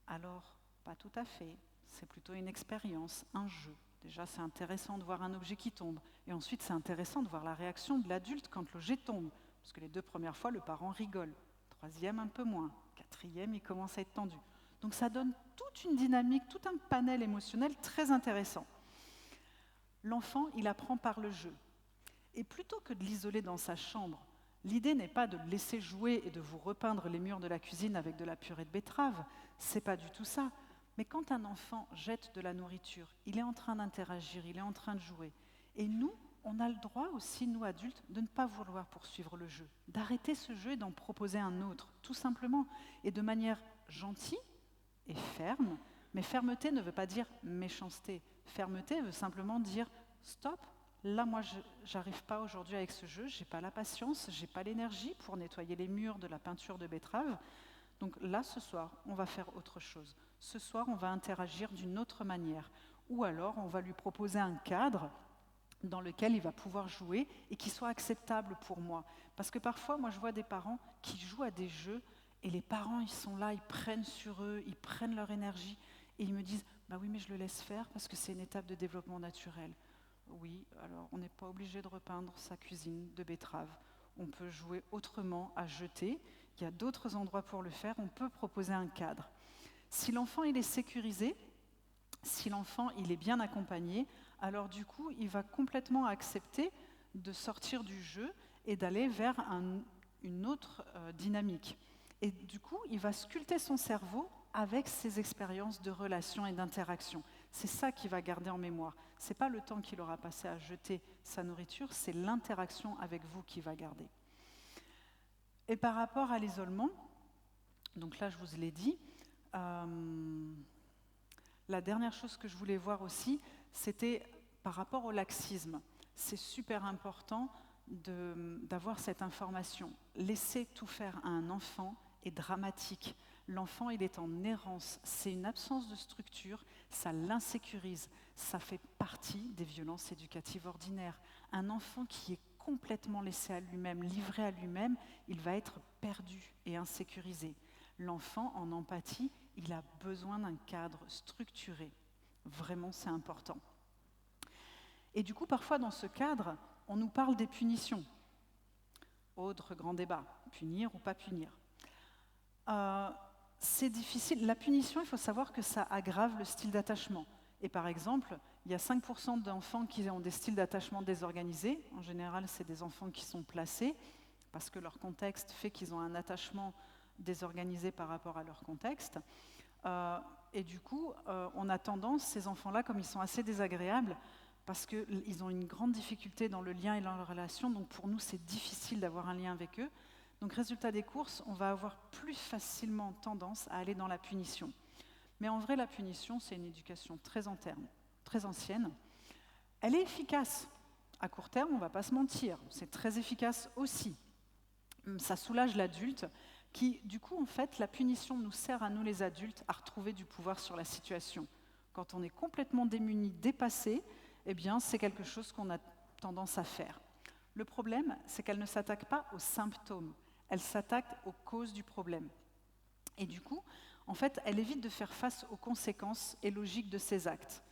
Alors, pas tout à fait. C'est plutôt une expérience, un jeu. Déjà, c'est intéressant de voir un objet qui tombe. Et ensuite, c'est intéressant de voir la réaction de l'adulte quand l'objet tombe. Parce que les 2 premières fois, le parent rigole. 3e, un peu moins. 4e, il commence à être tendu. Donc ça donne toute une dynamique, tout un panel émotionnel très intéressant. L'enfant, il apprend par le jeu. Et plutôt que de l'isoler dans sa chambre, l'idée n'est pas de le laisser jouer et de vous repeindre les murs de la cuisine avec de la purée de betterave. C'est pas du tout ça. Mais quand un enfant jette de la nourriture, il est en train d'interagir, il est en train de jouer. Et nous, on a le droit aussi, nous adultes, de ne pas vouloir poursuivre le jeu, d'arrêter ce jeu et d'en proposer un autre, tout simplement, et de manière gentille et ferme. Mais fermeté ne veut pas dire méchanceté. Fermeté veut simplement dire stop. Là, moi, j'arrive pas aujourd'hui avec ce jeu, j'ai pas la patience, j'ai pas l'énergie pour nettoyer les murs de la peinture de betterave. Donc là, ce soir, on va faire autre chose. Ce soir, on va interagir d'une autre manière. Ou alors, on va lui proposer un cadre dans lequel il va pouvoir jouer et qui soit acceptable pour moi. Parce que parfois, moi, je vois des parents qui jouent à des jeux et les parents, ils sont là, ils prennent sur eux, ils prennent leur énergie et ils me disent « bah oui, mais je le laisse faire parce que c'est une étape de développement naturel ». Oui, alors on n'est pas obligé de repeindre sa cuisine de betterave. On peut jouer autrement, à jeter. Il y a d'autres endroits pour le faire. On peut proposer un cadre. Si l'enfant il est sécurisé, si l'enfant il est bien accompagné, alors du coup, il va complètement accepter de sortir du jeu et d'aller vers une autre dynamique. Et du coup, il va sculpter son cerveau avec ses expériences de relations et d'interaction. C'est ça qu'il va garder en mémoire. Ce n'est pas le temps qu'il aura passé à jeter sa nourriture, c'est l'interaction avec vous qu'il va garder. Et par rapport à l'isolement, donc là je vous l'ai dit, la dernière chose que je voulais voir aussi, c'était par rapport au laxisme. C'est super important d'avoir cette information. Laisser tout faire à un enfant est dramatique. L'enfant, il est en errance, c'est une absence de structure, ça l'insécurise, ça fait partie des violences éducatives ordinaires. Un enfant qui est complètement laissé à lui-même, livré à lui-même, il va être perdu et insécurisé. L'enfant, en empathie, il a besoin d'un cadre structuré. Vraiment, c'est important. Et du coup, parfois, dans ce cadre, on nous parle des punitions. Autre grand débat, punir ou pas punir. C'est difficile. La punition, il faut savoir que ça aggrave le style d'attachement. Et par exemple, il y a 5% d'enfants qui ont des styles d'attachement désorganisés. En général, c'est des enfants qui sont placés parce que leur contexte fait qu'ils ont un attachement désorganisé par rapport à leur contexte. Et du coup, on a tendance, ces enfants-là, comme ils sont assez désagréables, parce qu'ils ont une grande difficulté dans le lien et dans la relation, donc pour nous, c'est difficile d'avoir un lien avec eux. Donc, résultat des courses, on va avoir plus facilement tendance à aller dans la punition. Mais en vrai, la punition, c'est une éducation très ancienne. Elle est efficace. À court terme, on ne va pas se mentir. C'est très efficace aussi. Ça soulage l'adulte qui, du coup, en fait, la punition nous sert à nous, les adultes, à retrouver du pouvoir sur la situation. Quand on est complètement démuni, dépassé, eh bien, c'est quelque chose qu'on a tendance à faire. Le problème, c'est qu'elle ne s'attaque pas aux symptômes. Elle s'attaque aux causes du problème. Et du coup, en fait, elle évite de faire face aux conséquences et logiques de ses actes.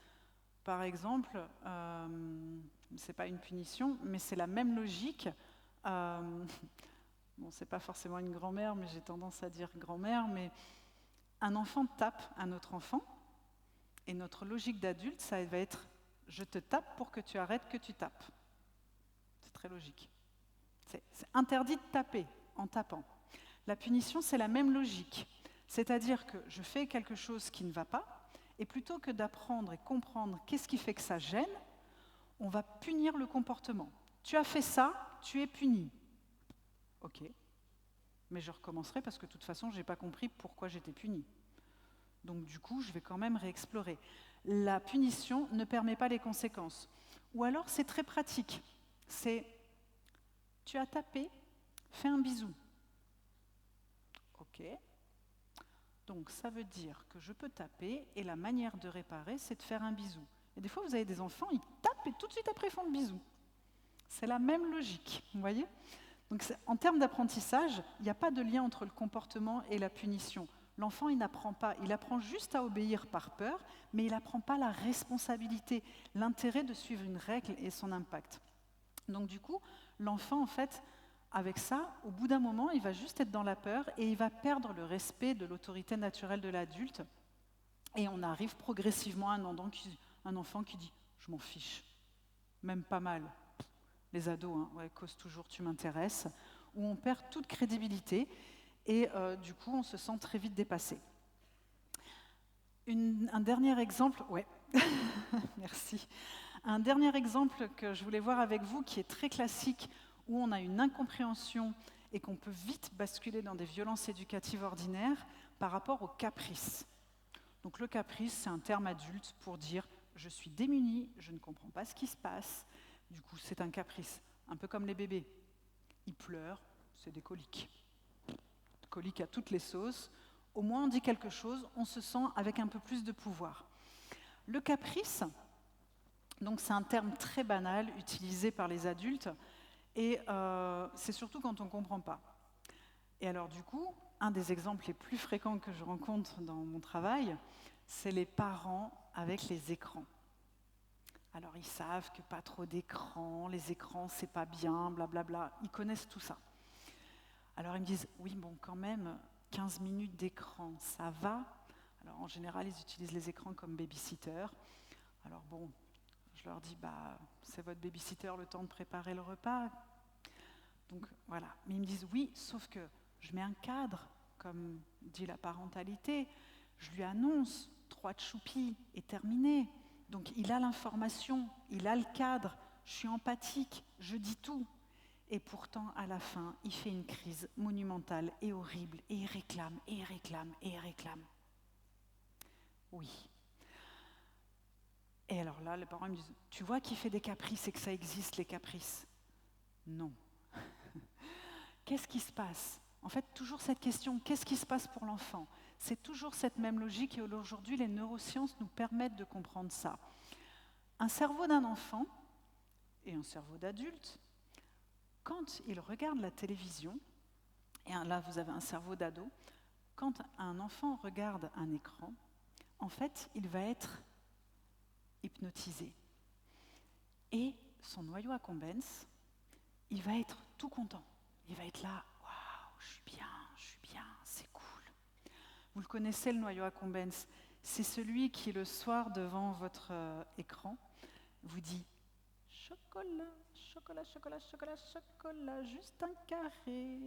Par exemple, ce n'est pas une punition, mais c'est la même logique. Bon, ce n'est pas forcément une grand-mère, mais j'ai tendance à dire grand-mère, mais un enfant tape un autre enfant, et notre logique d'adulte, ça va être « je te tape pour que tu arrêtes que tu tapes ». C'est très logique. C'est interdit de taper en tapant. La punition, c'est la même logique. C'est-à-dire que je fais quelque chose qui ne va pas, et plutôt que d'apprendre et comprendre qu'est-ce qui fait que ça gêne, on va punir le comportement. Tu as fait ça, tu es puni. Ok, mais je recommencerai parce que de toute façon, je n'ai pas compris pourquoi j'étais puni. Donc du coup, je vais quand même réexplorer. La punition ne permet pas les conséquences. Ou alors, c'est très pratique. C'est, tu as tapé, fais un bisou. Ok. Donc ça veut dire que je peux taper et la manière de réparer, c'est de faire un bisou. Et des fois, vous avez des enfants, ils tapent et tout de suite après, ils font le bisou. C'est la même logique, vous voyez ? Donc en termes d'apprentissage, il n'y a pas de lien entre le comportement et la punition. L'enfant, il n'apprend pas, il apprend juste à obéir par peur, mais il n'apprend pas la responsabilité, l'intérêt de suivre une règle et son impact. Donc du coup, l'enfant, en fait, avec ça, au bout d'un moment, il va juste être dans la peur et il va perdre le respect de l'autorité naturelle de l'adulte. Et on arrive progressivement à un enfant qui dit « je m'en fiche », même pas mal. Les ados, hein, ouais, cause toujours tu m'intéresses, où on perd toute crédibilité et du coup on se sent très vite dépassé. Un dernier exemple, ouais, merci. Un dernier exemple que je voulais voir avec vous, qui est très classique, où on a une incompréhension et qu'on peut vite basculer dans des violences éducatives ordinaires par rapport au caprice. Donc le caprice, c'est un terme adulte pour dire « je suis démuni, je ne comprends pas ce qui se passe ». Du coup, c'est un caprice, un peu comme les bébés. Ils pleurent, c'est des coliques. Coliques à toutes les sauces. Au moins, on dit quelque chose, on se sent avec un peu plus de pouvoir. Le caprice, donc c'est un terme très banal utilisé par les adultes, et c'est surtout quand on ne comprend pas. Et alors du coup, un des exemples les plus fréquents que je rencontre dans mon travail, c'est les parents avec les écrans. Alors ils savent que pas trop d'écrans, les écrans c'est pas bien, blablabla, ils connaissent tout ça. Alors ils me disent, oui bon quand même, 15 minutes d'écran, ça va? Alors en général ils utilisent les écrans comme babysitter. Alors bon, je leur dis, c'est votre babysitter le temps de préparer le repas. Donc voilà, mais ils me disent, oui, sauf que je mets un cadre, comme dit la parentalité, je lui annonce 3 tchoupis et terminé. Donc il a l'information, il a le cadre, je suis empathique, je dis tout. Et pourtant, à la fin, il fait une crise monumentale et horrible, et il réclame, et il réclame, et il réclame. Oui. Et alors là, les parents me disent, tu vois qu'il fait des caprices et que ça existe, les caprices? Non. Qu'est-ce qui se passe? En fait, toujours cette question, qu'est-ce qui se passe pour l'enfant? C'est toujours cette même logique et aujourd'hui, les neurosciences nous permettent de comprendre ça. Un cerveau d'un enfant et un cerveau d'adulte, quand il regarde la télévision, et là vous avez un cerveau d'ado, quand un enfant regarde un écran, en fait, il va être hypnotisé. Et son noyau accumbens, il va être tout content. Il va être là, waouh, je suis bien, c'est cool. Vous le connaissez, le noyau accumbens, c'est celui qui, le soir, devant votre écran, vous dit chocolat, chocolat, chocolat, chocolat, chocolat, juste un carré.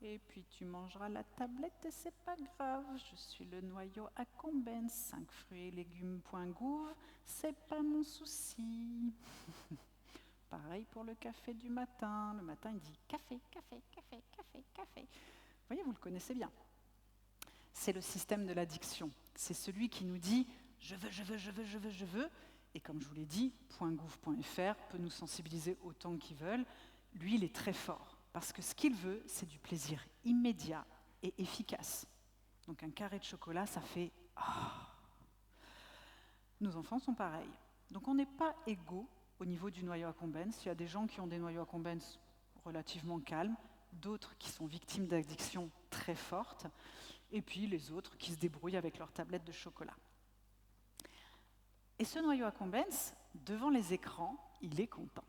Et puis tu mangeras la tablette et c'est pas grave, je suis le noyau accumbens, 5 fruits et légumes point gouv, c'est pas mon souci. Pareil pour le café du matin. Le matin, il dit café, café, café, café, café. Vous voyez, vous le connaissez bien. C'est le système de l'addiction. C'est celui qui nous dit je veux, je veux, je veux, je veux, je veux. Et comme je vous l'ai dit, .gouv.fr peut nous sensibiliser autant qu'ils veulent. Lui, il est très fort. Parce que ce qu'il veut, c'est du plaisir immédiat et efficace. Donc un carré de chocolat, ça fait ah. Nos enfants sont pareils. Donc on n'est pas égaux au niveau du noyau accumbens. Il y a des gens qui ont des noyaux accumbens relativement calmes, d'autres qui sont victimes d'addictions très fortes, et puis les autres qui se débrouillent avec leur tablette de chocolat. Et ce noyau accumbens, devant les écrans, il est content.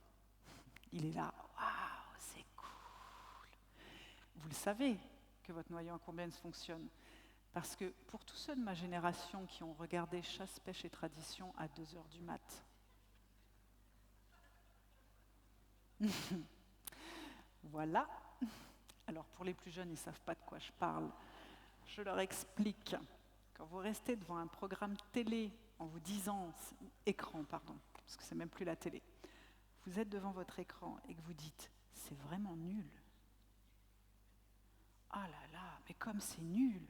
Il est là, waouh, c'est cool. Vous le savez que votre noyau accumbens fonctionne. Parce que pour tous ceux de ma génération qui ont regardé Chasse, pêche et tradition à 2h du mat', voilà. Alors pour les plus jeunes, ils ne savent pas de quoi je parle. Je leur explique. Quand vous restez devant un programme télé en vous disant, écran, pardon, parce que c'est même plus la télé, vous êtes devant votre écran et que vous dites, c'est vraiment nul. Ah là là, mais comme c'est nul.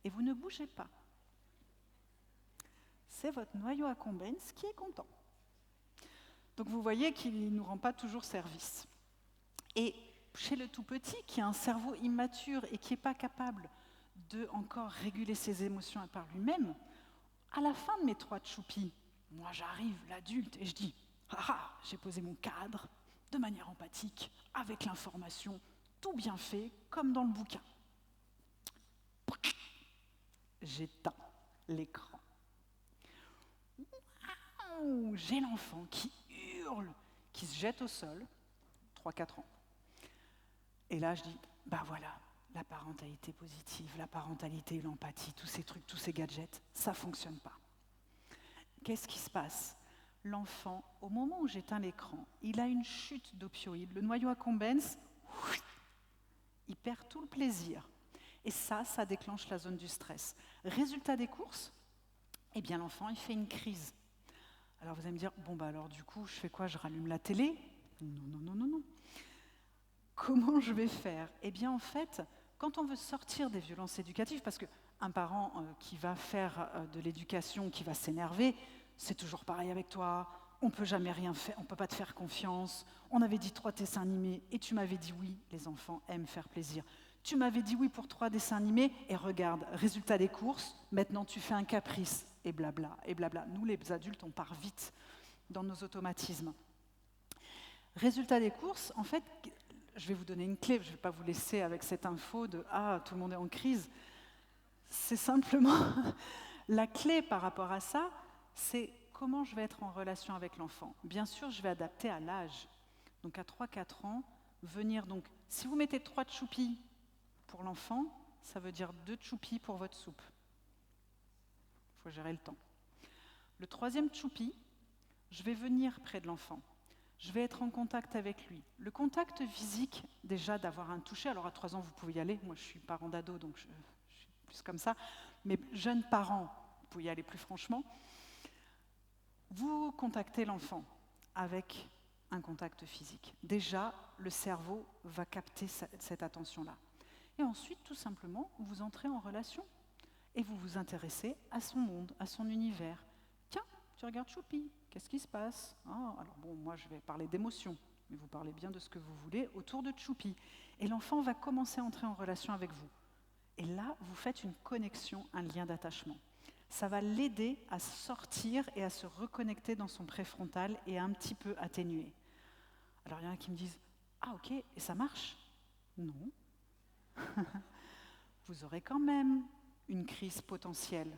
Et vous ne bougez pas. C'est votre noyau accumbens qui est content. Donc vous voyez qu'il ne nous rend pas toujours service. Et chez le tout petit, qui a un cerveau immature et qui n'est pas capable de encore réguler ses émotions par lui-même, à la fin de mes 3 tchoupis, moi j'arrive, l'adulte, et je dis « Ah ah, j'ai posé mon cadre de manière empathique, avec l'information, tout bien fait, comme dans le bouquin. » J'éteins l'écran. Waouh, j'ai l'enfant qui hurle, qui se jette au sol, 3-4 ans. Et là, je dis, voilà, la parentalité positive, la parentalité, l'empathie, tous ces trucs, tous ces gadgets, ça ne fonctionne pas. Qu'est-ce qui se passe? L'enfant, au moment où j'éteins l'écran, il a une chute d'opioïdes. Le noyau accumbens, il perd tout le plaisir. Et ça déclenche la zone du stress. Résultat des courses, eh bien l'enfant, il fait une crise. Alors vous allez me dire, bon bah alors du coup, je fais quoi? Je rallume la télé? Non, non, non, non, non. Comment je vais faire? Eh bien en fait, quand on veut sortir des violences éducatives, parce qu'un parent qui va faire de l'éducation, qui va s'énerver, c'est toujours pareil avec toi, on ne peut jamais rien faire, on ne peut pas te faire confiance, on avait dit 3 dessins animés et tu m'avais dit oui, les enfants aiment faire plaisir. Tu m'avais dit oui pour 3 dessins animés et regarde, résultat des courses, maintenant tu fais un caprice et blabla, et blabla. Nous les adultes, on part vite dans nos automatismes. Résultat des courses, en fait, je vais vous donner une clé, je ne vais pas vous laisser avec cette info de « Ah, tout le monde est en crise ». C'est simplement, la clé par rapport à ça, c'est comment je vais être en relation avec l'enfant. Bien sûr, je vais adapter à l'âge. Donc à 3-4 ans, venir donc, si vous mettez 3 tchoupis pour l'enfant, ça veut dire 2 tchoupis pour votre soupe. Il faut gérer le temps. Le 3e tchoupi, je vais venir près de l'enfant. Je vais être en contact avec lui. Le contact physique, déjà d'avoir un toucher, alors à 3 ans vous pouvez y aller, moi je suis parent d'ado donc je suis plus comme ça, mais jeunes parents, vous pouvez y aller plus franchement. Vous contactez l'enfant avec un contact physique. Déjà, le cerveau va capter cette attention-là. Et ensuite, tout simplement, vous entrez en relation et vous vous intéressez à son monde, à son univers. Tiens, tu regardes Choupi, qu'est-ce qui se passe? Alors bon, moi je vais parler d'émotions, mais vous parlez bien de ce que vous voulez autour de Choupi. Et l'enfant va commencer à entrer en relation avec vous. Et là, vous faites une connexion, un lien d'attachement. Ça va l'aider à sortir et à se reconnecter dans son préfrontal et à un petit peu atténuer. Alors il y en a qui me disent « Ah ok, et ça marche ?» Non. Vous aurez quand même une crise potentielle.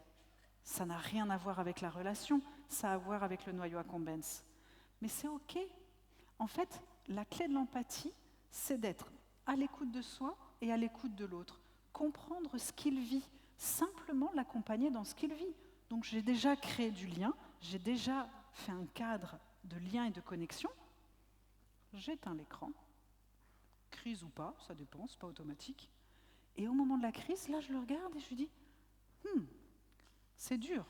Ça n'a rien à voir avec la relation, ça a à voir avec le noyau accumbens. Mais c'est ok. En fait, la clé de l'empathie, c'est d'être à l'écoute de soi et à l'écoute de l'autre. Comprendre ce qu'il vit, simplement l'accompagner dans ce qu'il vit. Donc j'ai déjà créé du lien, j'ai déjà fait un cadre de lien et de connexion. J'éteins l'écran, crise ou pas, ça dépend, c'est pas automatique. Et au moment de la crise, là je le regarde et je lui dis c'est dur.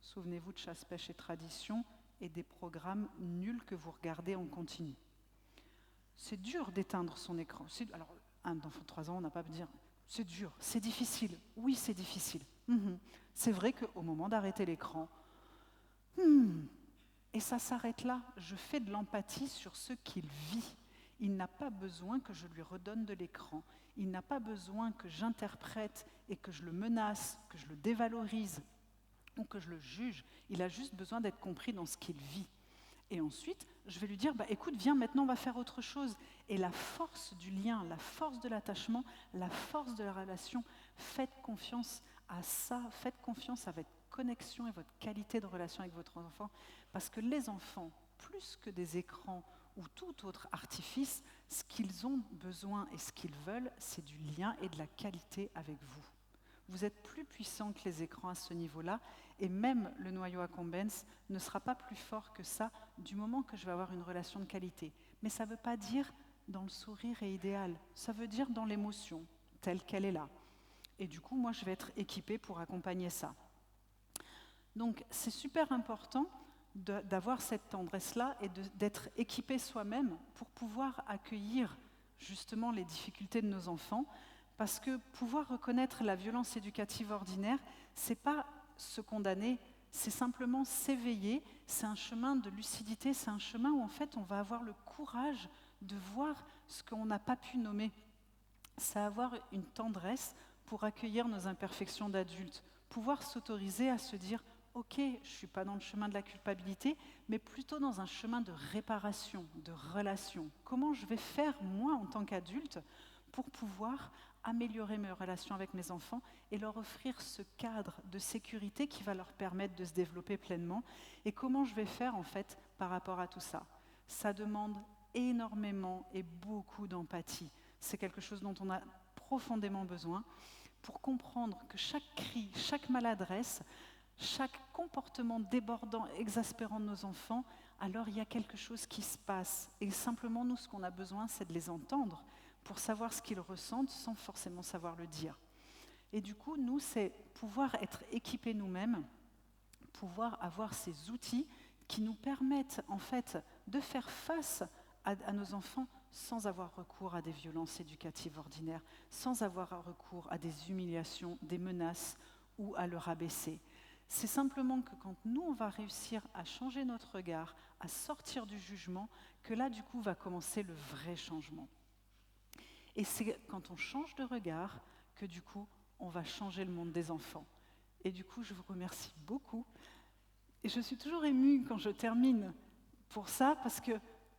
Souvenez-vous de Chasse, Pêche et Tradition et des programmes nuls que vous regardez en continu. C'est dur d'éteindre son écran. Alors, un enfant de 3 ans, on n'a pas à dire c'est dur, c'est difficile. Oui, c'est difficile. C'est vrai qu'au moment d'arrêter l'écran, et ça s'arrête là. Je fais de l'empathie sur ce qu'il vit. Il n'a pas besoin que je lui redonne de l'écran. Il n'a pas besoin que j'interprète et que je le menace, que je le dévalorise ou que je le juge. Il a juste besoin d'être compris dans ce qu'il vit. Et ensuite, je vais lui dire, écoute, viens, maintenant on va faire autre chose. Et la force du lien, la force de l'attachement, la force de la relation, faites confiance à ça, faites confiance à votre connexion et votre qualité de relation avec votre enfant. Parce que les enfants, plus que des écrans ou tout autre artifice, ce qu'ils ont besoin et ce qu'ils veulent, c'est du lien et de la qualité avec vous. Vous êtes plus puissant que les écrans à ce niveau-là, et même le noyau accumbens ne sera pas plus fort que ça du moment que je vais avoir une relation de qualité. Mais ça ne veut pas dire dans le sourire est idéal, ça veut dire dans l'émotion, telle qu'elle est là. Et du coup, moi, je vais être équipée pour accompagner ça. Donc, c'est super important d'avoir cette tendresse-là et d'être équipé soi-même pour pouvoir accueillir justement les difficultés de nos enfants. Parce que pouvoir reconnaître la violence éducative ordinaire, ce n'est pas se condamner, c'est simplement s'éveiller, c'est un chemin de lucidité, c'est un chemin où en fait on va avoir le courage de voir ce qu'on n'a pas pu nommer. C'est avoir une tendresse pour accueillir nos imperfections d'adultes, pouvoir s'autoriser à se dire « Ok, je ne suis pas dans le chemin de la culpabilité, mais plutôt dans un chemin de réparation, de relation. Comment je vais faire, moi, en tant qu'adulte, pour pouvoir améliorer mes relations avec mes enfants et leur offrir ce cadre de sécurité qui va leur permettre de se développer pleinement. Et comment je vais faire, en fait, par rapport à tout ça? Ça demande énormément et beaucoup d'empathie. C'est quelque chose dont on a profondément besoin pour comprendre que chaque cri, chaque maladresse, chaque comportement débordant, exaspérant de nos enfants, alors il y a quelque chose qui se passe. Et simplement, nous, ce qu'on a besoin, c'est de les entendre pour savoir ce qu'ils ressentent sans forcément savoir le dire. Et du coup, nous, c'est pouvoir être équipés nous-mêmes, pouvoir avoir ces outils qui nous permettent en fait de faire face à nos enfants sans avoir recours à des violences éducatives ordinaires, sans avoir recours à des humiliations, des menaces ou à le rabaisser. C'est simplement que quand nous, on va réussir à changer notre regard, à sortir du jugement, que là, du coup, va commencer le vrai changement. Et c'est quand on change de regard que, du coup, on va changer le monde des enfants. Et du coup, je vous remercie beaucoup. Et je suis toujours émue quand je termine pour ça, parce que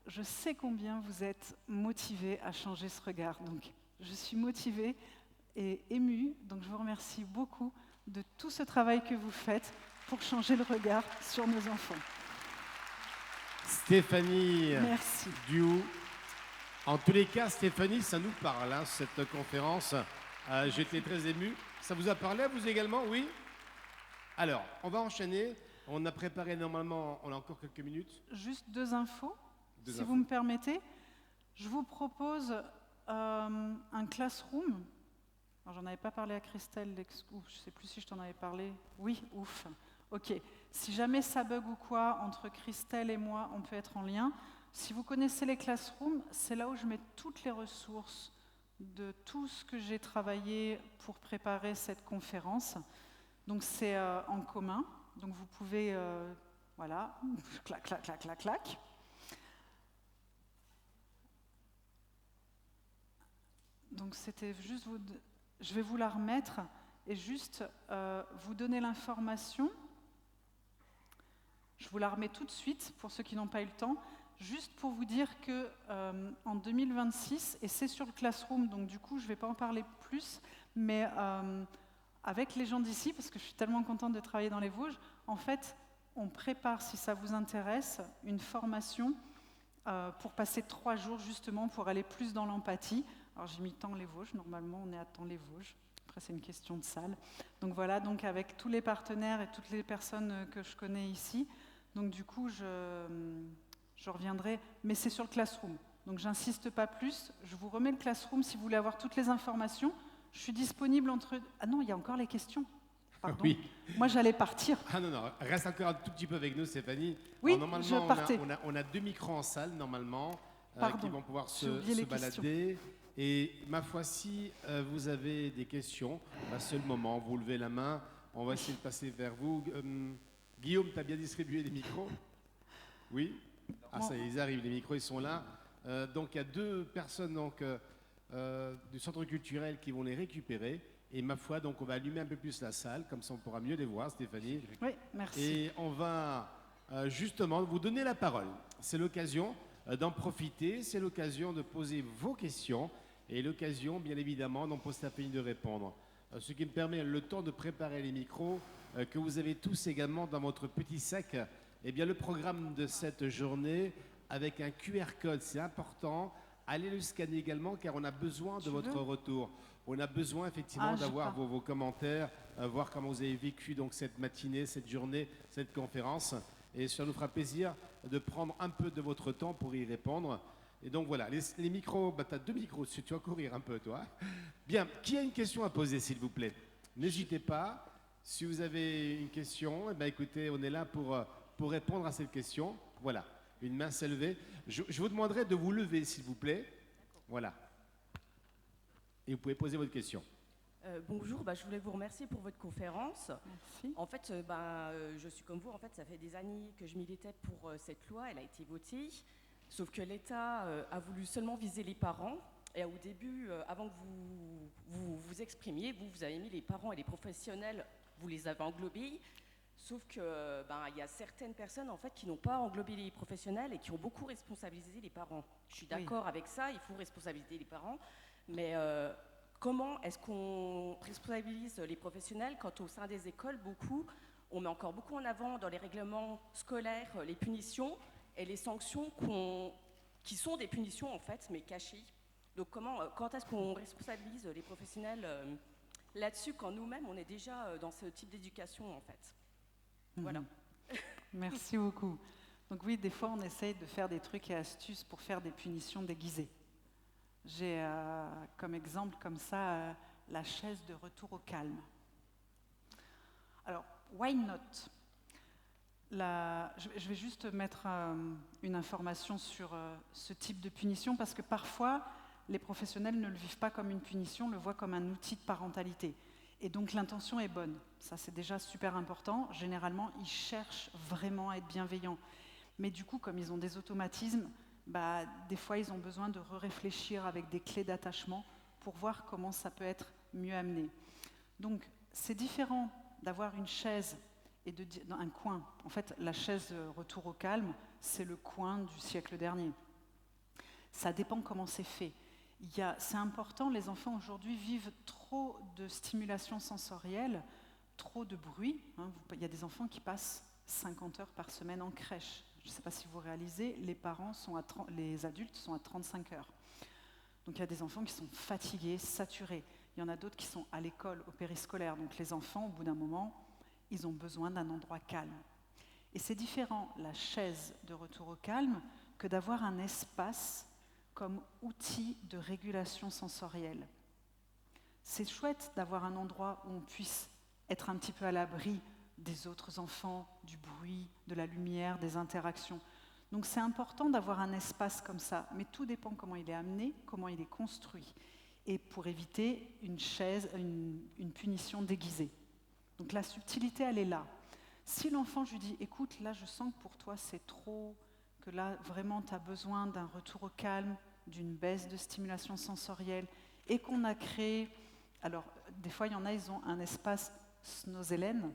je sais combien vous êtes motivés à changer ce regard. Donc, je suis motivée et émue, donc je vous remercie beaucoup de tout ce travail que vous faites pour changer le regard sur nos enfants. Stéphanie Merci. Duhoux. En tous les cas, Stéphanie, ça nous parle, hein, cette conférence. J'étais très ému. Ça vous a parlé à vous également, oui? Alors, on va enchaîner. On a préparé normalement, on a encore quelques minutes. Juste deux infos, si vous me permettez. Je vous propose un classroom. Alors, j'en avais pas parlé à Christelle, je ne sais plus si je t'en avais parlé. Oui, ouf. Ok. Si jamais ça bug ou quoi, entre Christelle et moi, on peut être en lien. Si vous connaissez les classrooms, c'est là où je mets toutes les ressources de tout ce que j'ai travaillé pour préparer cette conférence. Donc c'est en commun. Donc vous pouvez, voilà, clac, clac, clac, clac, clac. Donc c'était juste je vais vous la remettre et juste vous donner l'information. Je vous la remets tout de suite pour ceux qui n'ont pas eu le temps. Juste pour vous dire que en 2026, et c'est sur le Classroom, donc du coup je ne vais pas en parler plus, mais avec les gens d'ici, parce que je suis tellement contente de travailler dans les Vosges, en fait, on prépare, si ça vous intéresse, une formation pour passer 3 jours justement pour aller plus dans l'empathie. Alors j'ai mis Thaon-les-Vosges, normalement on est à Thaon-les-Vosges, après c'est une question de salle. Donc voilà, donc avec tous les partenaires et toutes les personnes que je connais ici, donc du coup je reviendrai, mais c'est sur le Classroom. Donc j'insiste pas plus, je vous remets le Classroom si vous voulez avoir toutes les informations. Je suis disponible entre... Ah non, il y a encore les questions. Pardon. Oui. Moi j'allais partir. Ah non, non, reste encore un tout petit peu avec nous Stéphanie. Oui, alors, je partais. On a 2 micros en salle normalement qui vont pouvoir se balader. Et ma foi, si vous avez des questions, c'est le moment, vous levez la main, on va essayer de passer vers vous. Guillaume, tu as bien distribué les micros? Oui? Ah ça y est, ils arrivent, les micros ils sont là. Donc il y a 2 personnes du centre culturel qui vont les récupérer. Et ma foi, donc on va allumer un peu plus la salle, comme ça on pourra mieux les voir, Stéphanie. Oui, merci. Et on va justement vous donner la parole. C'est l'occasion d'en profiter, c'est l'occasion de poser vos questions et l'occasion, bien évidemment, d'en poser la peine de répondre. Ce qui me permet le temps de préparer les micros que vous avez tous également dans votre petit sac. Eh bien, le programme de cette journée avec un QR code, c'est important. Allez le scanner également car on a besoin de votre retour. On a besoin effectivement d'avoir vos commentaires, voir comment vous avez vécu donc cette matinée, cette journée, cette conférence. Et ça nous fera plaisir de prendre un peu de votre temps pour y répondre. Et donc voilà, les micros, tu as 2 micros, tu vas courir un peu toi. Bien, qui a une question à poser s'il vous plaît? N'hésitez pas, si vous avez une question, eh bien, écoutez, on est là pour répondre à cette question. Voilà, une main s'est levée. Je vous demanderai de vous lever s'il vous plaît. Voilà. Et vous pouvez poser votre question. Bonjour, je voulais vous remercier pour votre conférence. Merci. En fait, je suis comme vous, en fait, ça fait des années que je militais pour cette loi, elle a été votée, sauf que l'État a voulu seulement viser les parents. Et au début, avant que vous exprimiez, vous avez mis les parents et les professionnels, vous les avez englobés, sauf que y a certaines personnes en fait qui n'ont pas englobé les professionnels et qui ont beaucoup responsabilisé les parents. Je suis d'accord avec ça, il faut responsabiliser les parents, mais comment est-ce qu'on responsabilise les professionnels quand au sein des écoles, on met encore beaucoup en avant dans les règlements scolaires les punitions et les sanctions qui sont des punitions en fait, mais cachées. Donc quand est-ce qu'on responsabilise les professionnels là-dessus quand nous-mêmes on est déjà dans ce type d'éducation en fait? Voilà. Merci beaucoup. Donc oui, des fois on essaye de faire des trucs et astuces pour faire des punitions déguisées. J'ai comme exemple comme ça la chaise de retour au calme. Alors, why not? Je vais juste mettre une information sur ce type de punition parce que parfois, les professionnels ne le vivent pas comme une punition, le voient comme un outil de parentalité. Et donc l'intention est bonne. Ça, c'est déjà super important. Généralement, ils cherchent vraiment à être bienveillants. Mais du coup, comme ils ont des automatismes, des fois, ils ont besoin de réfléchir avec des clés d'attachement pour voir comment ça peut être mieux amené. Donc, c'est différent d'avoir une chaise et dans un coin. En fait, la chaise retour au calme, c'est le coin du siècle dernier. Ça dépend comment c'est fait. C'est important, les enfants aujourd'hui vivent trop de stimulation sensorielle, trop de bruit. Il y a des enfants qui passent 50 heures par semaine en crèche. Je ne sais pas si vous réalisez, les adultes sont à 35 heures. Donc il y a des enfants qui sont fatigués, saturés. Il y en a d'autres qui sont à l'école, au périscolaire. Donc les enfants, au bout d'un moment, ils ont besoin d'un endroit calme. Et c'est différent, la chaise de retour au calme, que d'avoir un espace comme outil de régulation sensorielle. C'est chouette d'avoir un endroit où on puisse être un petit peu à l'abri des autres enfants, du bruit, de la lumière, des interactions. Donc c'est important d'avoir un espace comme ça, mais tout dépend comment il est amené, comment il est construit, et pour éviter une punition déguisée. Donc la subtilité, elle est là. Si l'enfant, je lui dis, écoute, là je sens que pour toi c'est trop, que là vraiment tu as besoin d'un retour au calme, d'une baisse de stimulation sensorielle, et qu'on a créé, alors des fois il y en a, ils ont un espace Snozelen,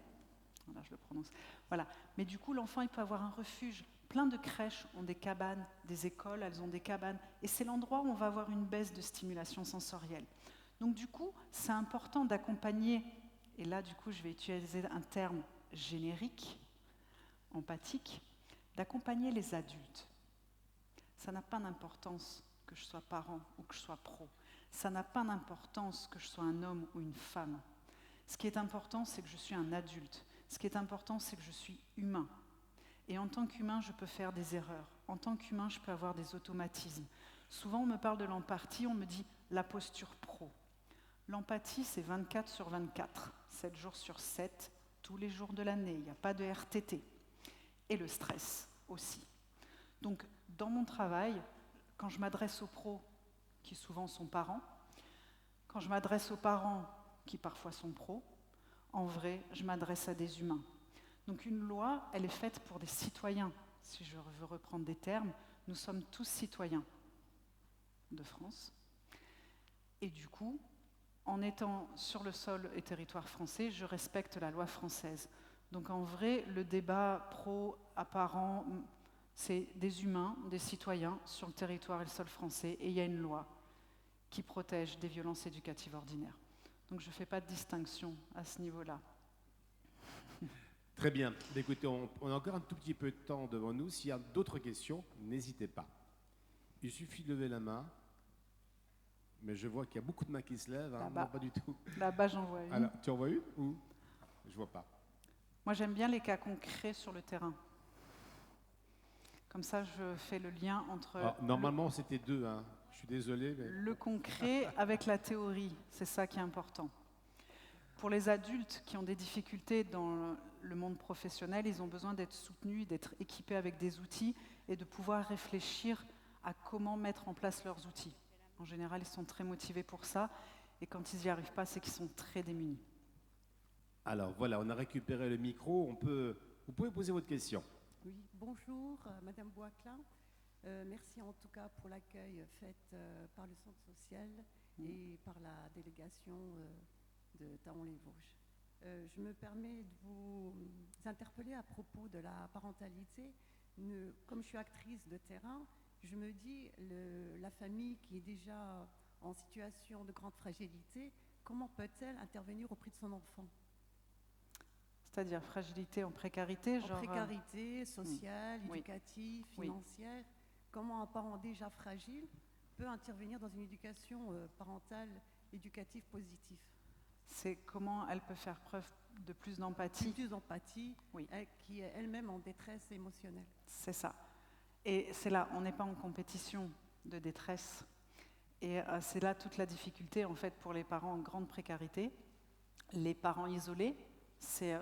voilà, je le prononce, voilà. Mais du coup l'enfant il peut avoir un refuge. Plein de crèches ont des cabanes, des écoles, elles ont des cabanes, et c'est l'endroit où on va avoir une baisse de stimulation sensorielle. Donc du coup, c'est important d'accompagner, et là du coup je vais utiliser un terme générique, empathique, d'accompagner les adultes. Ça n'a pas d'importance que je sois parent ou que je sois pro. Ça n'a pas d'importance que je sois un homme ou une femme. Ce qui est important, c'est que je suis un adulte. Ce qui est important, c'est que je suis humain. Et en tant qu'humain, je peux faire des erreurs. En tant qu'humain, je peux avoir des automatismes. Souvent, on me parle de l'empathie, on me dit la posture pro. L'empathie, c'est 24 sur 24, 7 jours sur 7, tous les jours de l'année. Il n'y a pas de RTT. Et le stress aussi. Donc, dans mon travail, quand je m'adresse aux pros, qui souvent sont parents, quand je m'adresse aux parents, qui parfois sont pros, en vrai, je m'adresse à des humains. Donc une loi, elle est faite pour des citoyens. Si je veux reprendre des termes, nous sommes tous citoyens de France. Et du coup, en étant sur le sol et territoire français, je respecte la loi française. Donc en vrai, le débat pro-apparent, c'est des humains, des citoyens sur le territoire et le sol français, et il y a une loi qui protège des violences éducatives ordinaires. Donc je ne fais pas de distinction à ce niveau-là. Très bien. Écoutez, on a encore un tout petit peu de temps devant nous. S'il y a d'autres questions, n'hésitez pas. Il suffit de lever la main. Mais je vois qu'il y a beaucoup de mains qui se lèvent. Hein. Non, pas du tout. Là-bas, j'en vois une. Alors, tu en vois une ou je vois pas. Moi, j'aime bien les cas concrets sur le terrain. Comme ça, je fais le lien entre... Alors, normalement, c'était deux. Hein. Je suis désolé. Mais... Le concret avec la théorie, c'est ça qui est important. Pour les adultes qui ont des difficultés dans le monde professionnel, ils ont besoin d'être soutenus, d'être équipés avec des outils et de pouvoir réfléchir à comment mettre en place leurs outils. En général, ils sont très motivés pour ça, et quand ils n'y arrivent pas, c'est qu'ils sont très démunis. Alors voilà, on a récupéré le micro, vous pouvez poser votre question. Oui, bonjour, Madame Boisclin. Merci en tout cas pour l'accueil fait par le Centre social et par la délégation de Thaon-les-Vosges. Je me permets de vous interpeller à propos de la parentalité. Comme je suis actrice de terrain, je me dis, la famille qui est déjà en situation de grande fragilité, comment peut-elle intervenir auprès de son enfant ? C'est-à-dire fragilité en précarité, en précarité sociale, éducative, financière. Oui. Comment un parent déjà fragile peut intervenir dans une éducation parentale, éducative positive ? C'est comment elle peut faire preuve de plus d'empathie. Plus d'empathie, oui. Qui est elle-même en détresse émotionnelle. C'est ça. Et c'est là, on n'est pas en compétition de détresse. Et c'est là toute la difficulté, en fait, pour les parents en grande précarité. Les parents isolés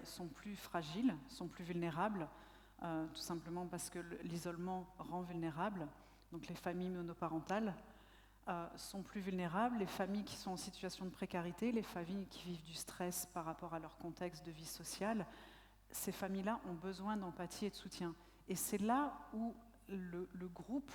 sont plus fragiles, sont plus vulnérables. tout simplement parce que l'isolement rend vulnérable. Donc les familles monoparentales sont plus vulnérables, les familles qui sont en situation de précarité, les familles qui vivent du stress par rapport à leur contexte de vie sociale, ces familles-là ont besoin d'empathie et de soutien. Et c'est là où le groupe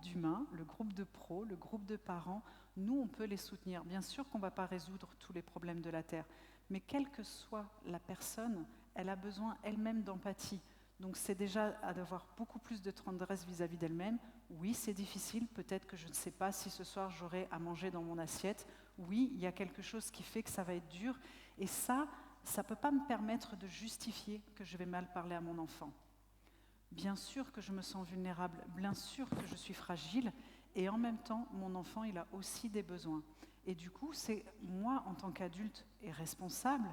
d'humains, le groupe de pros, le groupe de parents, nous, on peut les soutenir. Bien sûr qu'on ne va pas résoudre tous les problèmes de la Terre, mais quelle que soit la personne, elle a besoin elle-même d'empathie. Donc c'est déjà d'avoir beaucoup plus de tendresse vis-à-vis d'elle-même. Oui, c'est difficile, peut-être que je ne sais pas si ce soir j'aurai à manger dans mon assiette. Oui, il y a quelque chose qui fait que ça va être dur. Et ça ne peut pas me permettre de justifier que je vais mal parler à mon enfant. Bien sûr que je me sens vulnérable, bien sûr que je suis fragile, et en même temps, mon enfant, il a aussi des besoins. Et du coup, c'est moi, en tant qu'adulte et responsable,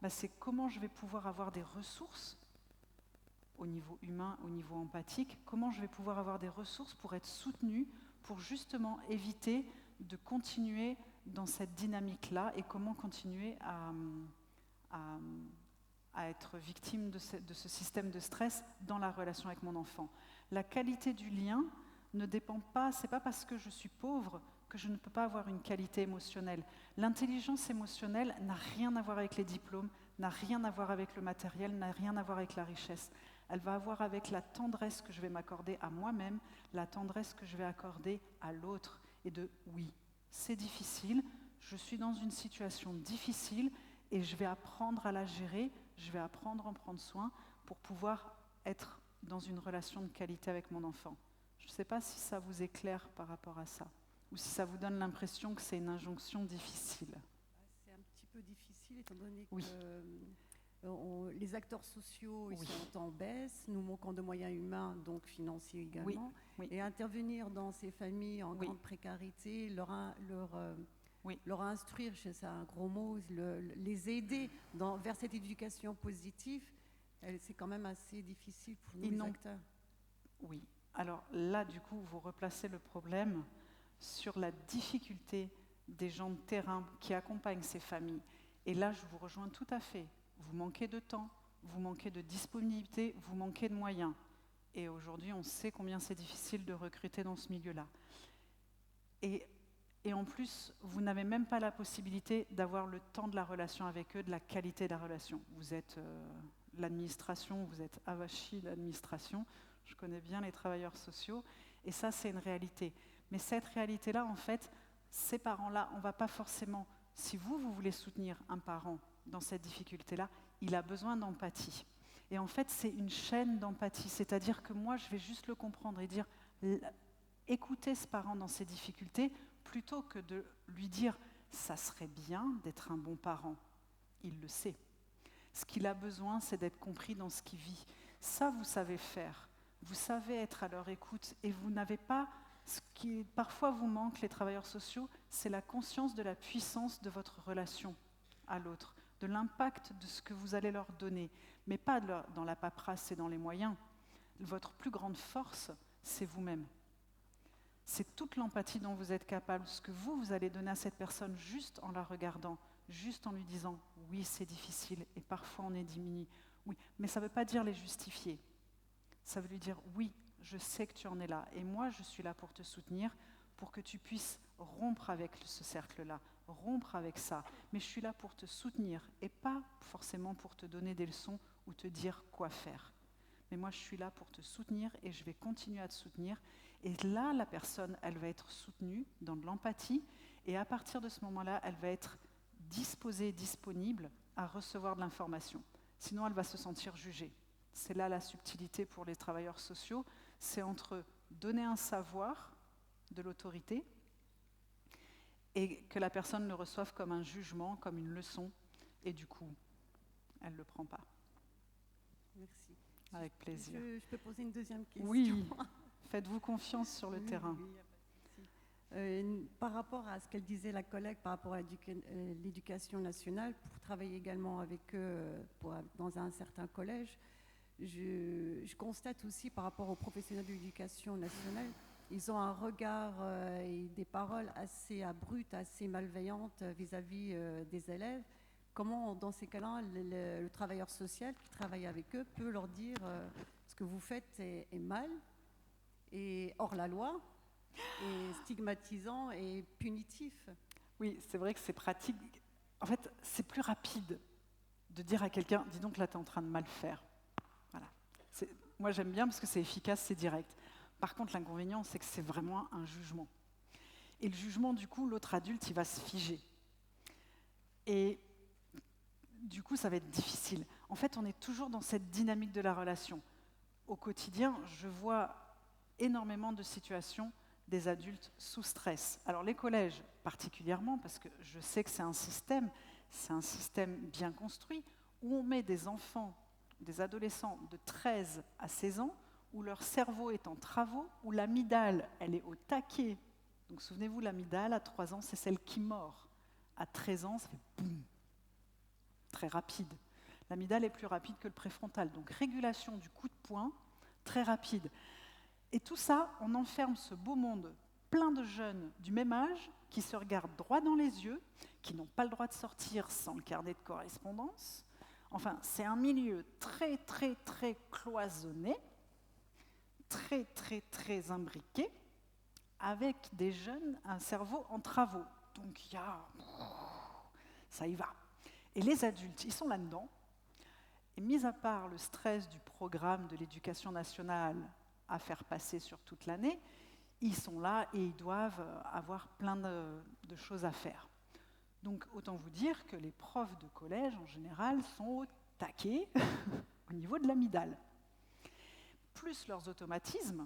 c'est comment je vais pouvoir avoir des ressources au niveau humain, au niveau empathique, comment je vais pouvoir avoir des ressources pour être soutenue, pour justement éviter de continuer dans cette dynamique-là et comment continuer à être victime de ce système de stress dans la relation avec mon enfant. La qualité du lien ne dépend pas, c'est pas parce que je suis pauvre que je ne peux pas avoir une qualité émotionnelle. L'intelligence émotionnelle n'a rien à voir avec les diplômes, n'a rien à voir avec le matériel, n'a rien à voir avec la richesse. Elle va avoir avec la tendresse que je vais m'accorder à moi-même, la tendresse que je vais accorder à l'autre. Et oui, c'est difficile, je suis dans une situation difficile et je vais apprendre à la gérer, je vais apprendre à en prendre soin pour pouvoir être dans une relation de qualité avec mon enfant. Je ne sais pas si ça vous éclaire par rapport à ça, ou si ça vous donne l'impression que c'est une injonction difficile. C'est un petit peu difficile étant donné que oui. Les acteurs sociaux ils sont en baisse, nous manquons de moyens humains, donc financiers également. Oui. Et intervenir dans ces familles en grande précarité, leur instruire, c'est un gros mot, les aider vers cette éducation positive, c'est quand même assez difficile pour nous, les acteurs. Oui. Alors là, du coup, vous replacez le problème sur la difficulté des gens de terrain qui accompagnent ces familles. Et là, je vous rejoins tout à fait. Vous manquez de temps, vous manquez de disponibilité, vous manquez de moyens. Et aujourd'hui, on sait combien c'est difficile de recruter dans ce milieu-là. Et en plus, vous n'avez même pas la possibilité d'avoir le temps de la relation avec eux, de la qualité de la relation. Vous êtes l'administration, vous êtes avachi l'administration. Je connais bien les travailleurs sociaux. Et ça, c'est une réalité. Mais cette réalité-là, en fait, ces parents-là, on ne va pas forcément... Si vous voulez soutenir un parent dans cette difficulté-là, il a besoin d'empathie. Et en fait, c'est une chaîne d'empathie. C'est-à-dire que moi, je vais juste le comprendre et dire, écoutez ce parent dans ses difficultés, plutôt que de lui dire, ça serait bien d'être un bon parent. Il le sait. Ce qu'il a besoin, c'est d'être compris dans ce qu'il vit. Ça, vous savez faire. Vous savez être à leur écoute et vous n'avez pas... Ce qui parfois vous manque, les travailleurs sociaux, c'est la conscience de la puissance de votre relation à l'autre, de l'impact de ce que vous allez leur donner, mais pas dans la paperasse et dans les moyens. Votre plus grande force, c'est vous-même. C'est toute l'empathie dont vous êtes capable, ce que vous allez donner à cette personne juste en la regardant, juste en lui disant « oui, c'est difficile et parfois on est diminué ». Oui, mais ça ne veut pas dire les justifier. Ça veut lui dire « oui, je sais que tu en es là et moi je suis là pour te soutenir, pour que tu puisses rompre avec ce cercle-là, rompre avec ça. Mais je suis là pour te soutenir et pas forcément pour te donner des leçons ou te dire quoi faire. Mais moi je suis là pour te soutenir et je vais continuer à te soutenir. Et là, la personne, elle va être soutenue dans de l'empathie et à partir de ce moment-là, elle va être disposée, disponible à recevoir de l'information. Sinon, elle va se sentir jugée. C'est là la subtilité pour les travailleurs sociaux. C'est entre donner un savoir de l'autorité et que la personne le reçoive comme un jugement, comme une leçon, et du coup, elle ne le prend pas. Merci. Avec plaisir. Je peux poser une deuxième question? Oui, faites-vous confiance sur le terrain. Par rapport à ce qu'elle disait, la collègue, par rapport à l'éducation nationale, pour travailler également avec eux dans un certain collège, je constate aussi par rapport aux professionnels de l'éducation nationale, ils ont un regard et des paroles assez abruptes, assez malveillantes vis-à-vis des élèves. comment, dans ces cas-là, le travailleur social qui travaille avec eux peut leur dire ce que vous faites est mal, et hors la loi, et stigmatisant et punitif. Oui, c'est vrai que c'est pratique. En fait, c'est plus rapide de dire à quelqu'un, dis donc là, tu es en train de mal faire. Voilà. Moi, j'aime bien parce que c'est efficace, c'est direct. Par contre, l'inconvénient, c'est que c'est vraiment un jugement. Et le jugement, du coup, l'autre adulte, il va se figer. Et du coup, ça va être difficile. En fait, on est toujours dans cette dynamique de la relation. Au quotidien, je vois énormément de situations des adultes sous stress. Alors les collèges particulièrement, parce que je sais que c'est un système bien construit, où on met des enfants, des adolescents de 13 à 16 ans, où leur cerveau est en travaux, où l'amygdale, elle est au taquet. Donc souvenez-vous, l'amygdale, à 3 ans, c'est celle qui mord. À 13 ans, ça fait boum, très rapide. L'amygdale est plus rapide que le préfrontal, donc régulation du coup de poing, très rapide. Et tout ça, on enferme ce beau monde plein de jeunes du même âge qui se regardent droit dans les yeux, qui n'ont pas le droit de sortir sans le carnet de correspondance. Enfin, c'est un milieu très, très, très cloisonné, très, très, très imbriqué, avec des jeunes, un cerveau en travaux. Donc, ça y va. Et les adultes, ils sont là-dedans. Et mis à part le stress du programme de l'éducation nationale à faire passer sur toute l'année, ils sont là et ils doivent avoir plein de choses à faire. Donc autant vous dire que les profs de collège en général sont au taquet au niveau de l'amygdale. Plus leurs automatismes,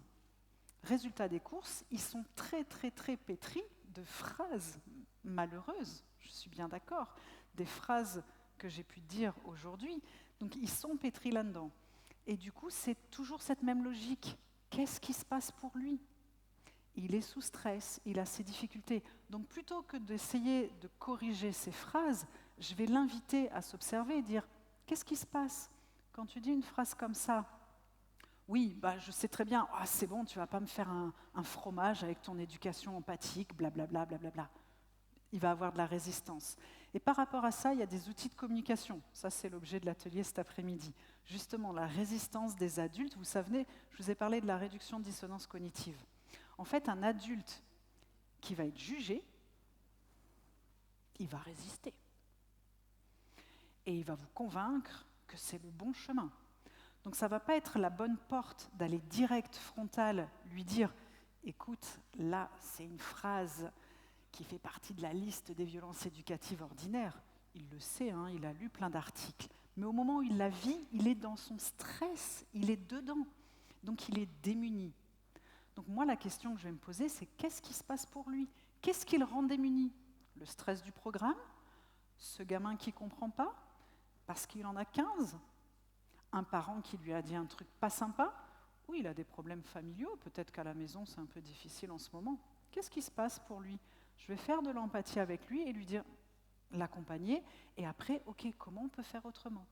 résultat des courses, ils sont très très très pétris de phrases malheureuses, je suis bien d'accord, des phrases que j'ai pu dire aujourd'hui, donc ils sont pétris là-dedans. Et du coup, c'est toujours cette même logique. Qu'est-ce qui se passe pour lui ? Il est sous stress, il a ses difficultés. Donc plutôt que d'essayer de corriger ses phrases, je vais l'inviter à s'observer et dire « Qu'est-ce qui se passe quand tu dis une phrase comme ça ? Oui, je sais très bien, c'est bon, tu ne vas pas me faire un fromage avec ton éducation empathique, blablabla, blablabla. » Il va avoir de la résistance. Et par rapport à ça, il y a des outils de communication. Ça, c'est l'objet de l'atelier cet après-midi. Justement, la résistance des adultes. Vous savez, je vous ai parlé de la réduction de dissonance cognitive. En fait, un adulte qui va être jugé, il va résister. Et il va vous convaincre que c'est le bon chemin. Donc ça ne va pas être la bonne porte d'aller direct, frontal, lui dire « Écoute, là, c'est une phrase qui fait partie de la liste des violences éducatives ordinaires. » Il le sait, il a lu plein d'articles. Mais au moment où il la vit, il est dans son stress, il est dedans. Donc il est démuni. Donc moi, la question que je vais me poser, c'est qu'est-ce qui se passe pour lui ? Qu'est-ce qui le rend démuni ? Le stress du programme ? Ce gamin qui ne comprend pas ? Parce qu'il en a 15 ? Un parent qui lui a dit un truc pas sympa ? Oui, il a des problèmes familiaux, peut-être qu'à la maison c'est un peu difficile en ce moment. Qu'est-ce qui se passe pour lui ? Je vais faire de l'empathie avec lui et lui dire, l'accompagner, et après, ok, comment on peut faire autrement ?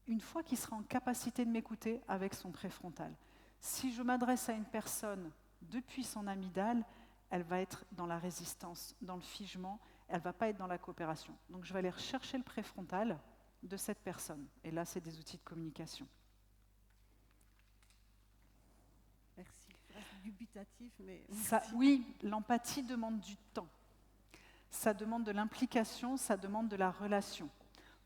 Une fois qu'il sera en capacité de m'écouter avec son préfrontal. Si je m'adresse à une personne depuis son amygdale, elle va être dans la résistance, dans le figement, elle ne va pas être dans la coopération. Donc je vais aller rechercher le préfrontal de cette personne. Et là, c'est des outils de communication. Merci. C'est dubitatif, mais... Oui, l'empathie demande du temps. Ça demande de l'implication, ça demande de la relation.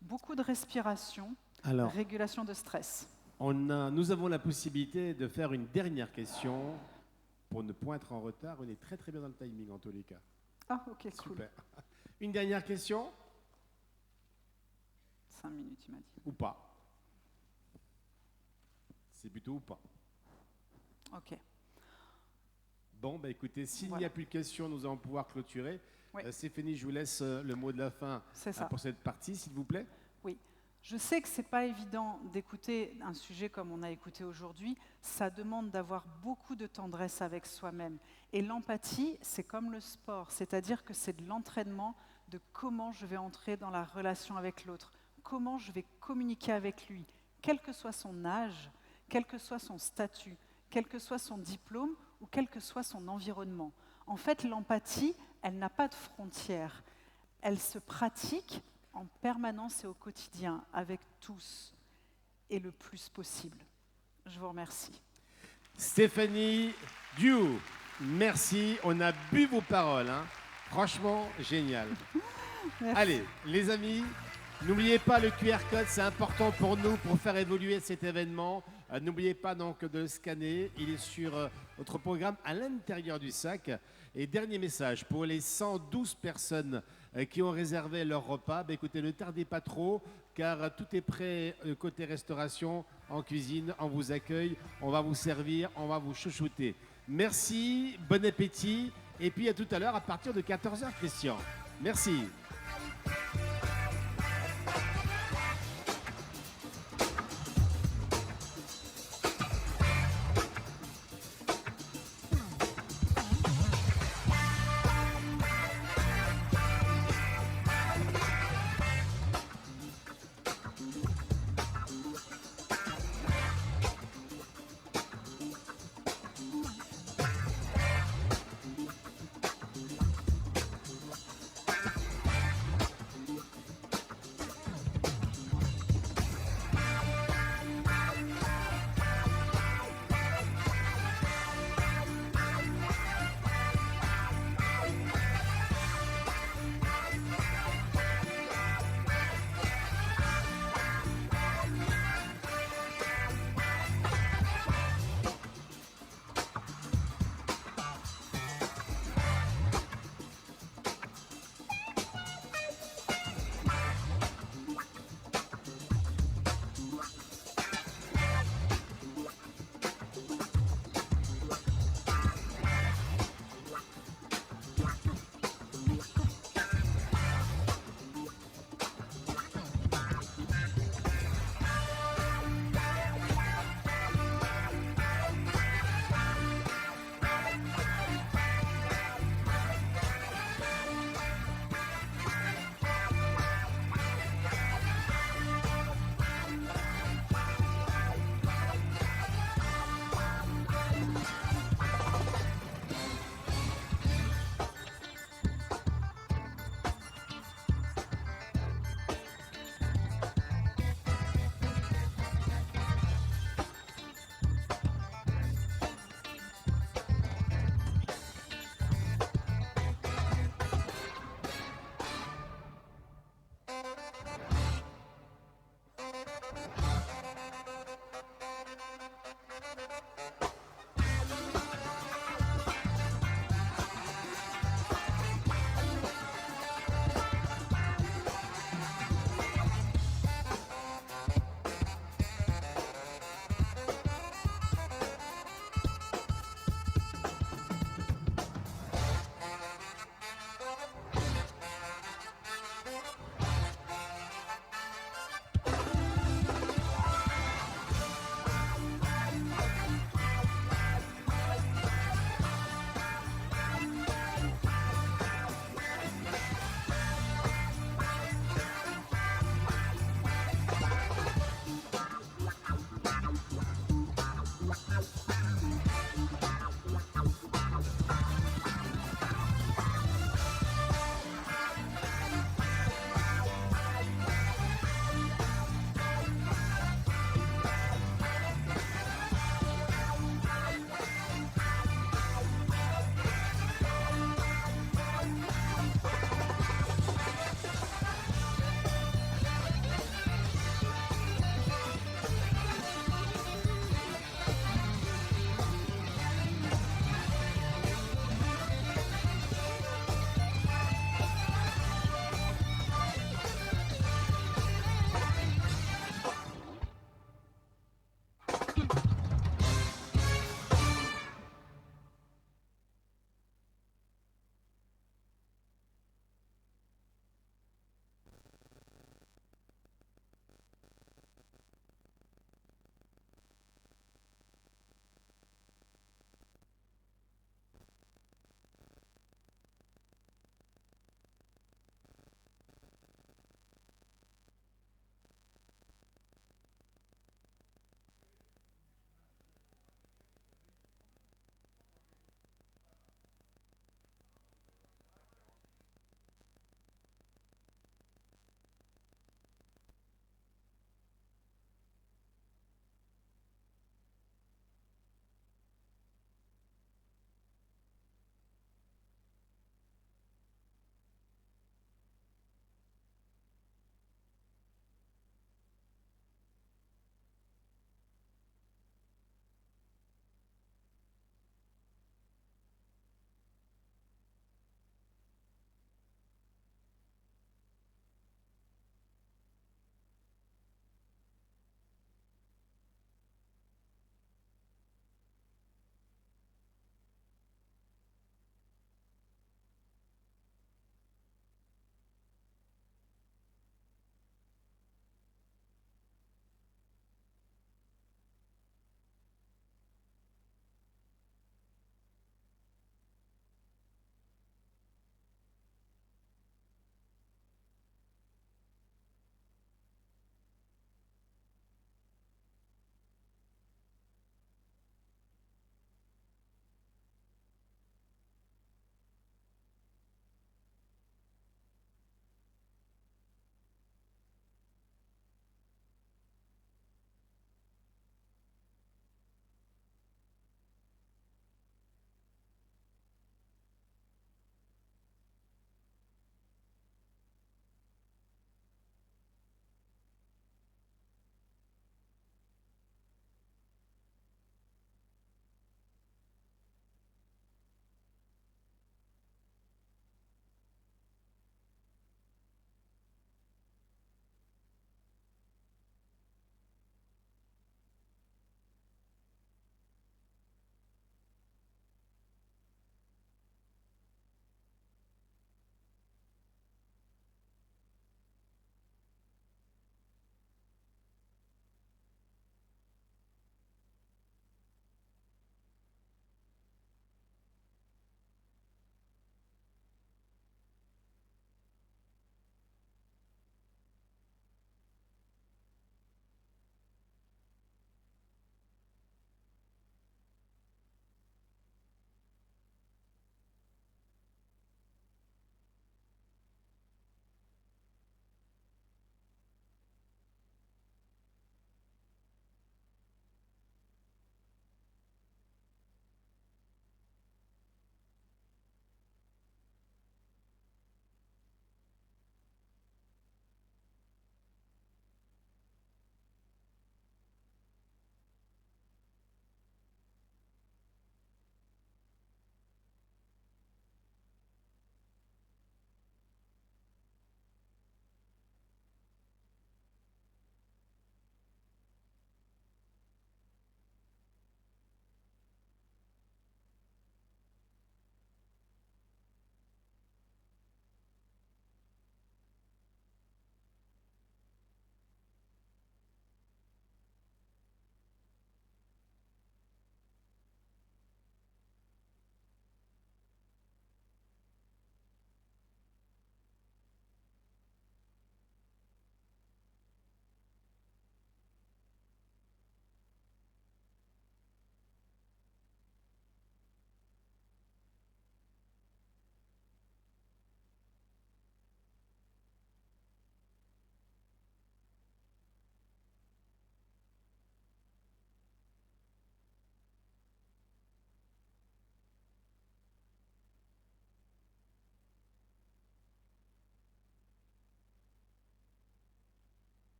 Beaucoup de respiration, régulation de stress. Nous avons la possibilité de faire une dernière question pour ne point être en retard. On est très très bien dans le timing en tous les cas. Ah, ok, cool. Super. Une dernière question ? 5 minutes, il m'a dit. Ou pas ? C'est plutôt ou pas. Ok. Bon, écoutez, s'il n'y a plus de questions, nous allons pouvoir clôturer. Oui. Stéphanie, je vous laisse le mot de la fin pour cette partie, s'il vous plaît. Oui. Je sais que ce n'est pas évident d'écouter un sujet comme on a écouté aujourd'hui. Ça demande d'avoir beaucoup de tendresse avec soi-même. Et l'empathie, c'est comme le sport, c'est-à-dire que c'est de l'entraînement de comment je vais entrer dans la relation avec l'autre, comment je vais communiquer avec lui, quel que soit son âge, quel que soit son statut, quel que soit son diplôme ou quel que soit son environnement. En fait, l'empathie, elle n'a pas de frontières. Elle se pratique en permanence et au quotidien avec tous et le plus possible. Je vous remercie. Stéphanie Diou, merci. On a bu vos paroles. Hein. Franchement, génial. Merci. Allez, les amis, n'oubliez pas le QR code, c'est important pour nous pour faire évoluer cet événement. N'oubliez pas donc de le scanner. Il est sur votre programme à l'intérieur du sac. Et dernier message, pour les 112 personnes qui ont réservé leur repas, écoutez, ne tardez pas trop, car tout est prêt côté restauration, en cuisine, on vous accueille, on va vous servir, on va vous chouchouter. Merci, bon appétit, et puis à tout à l'heure à partir de 14h, Christian. Merci.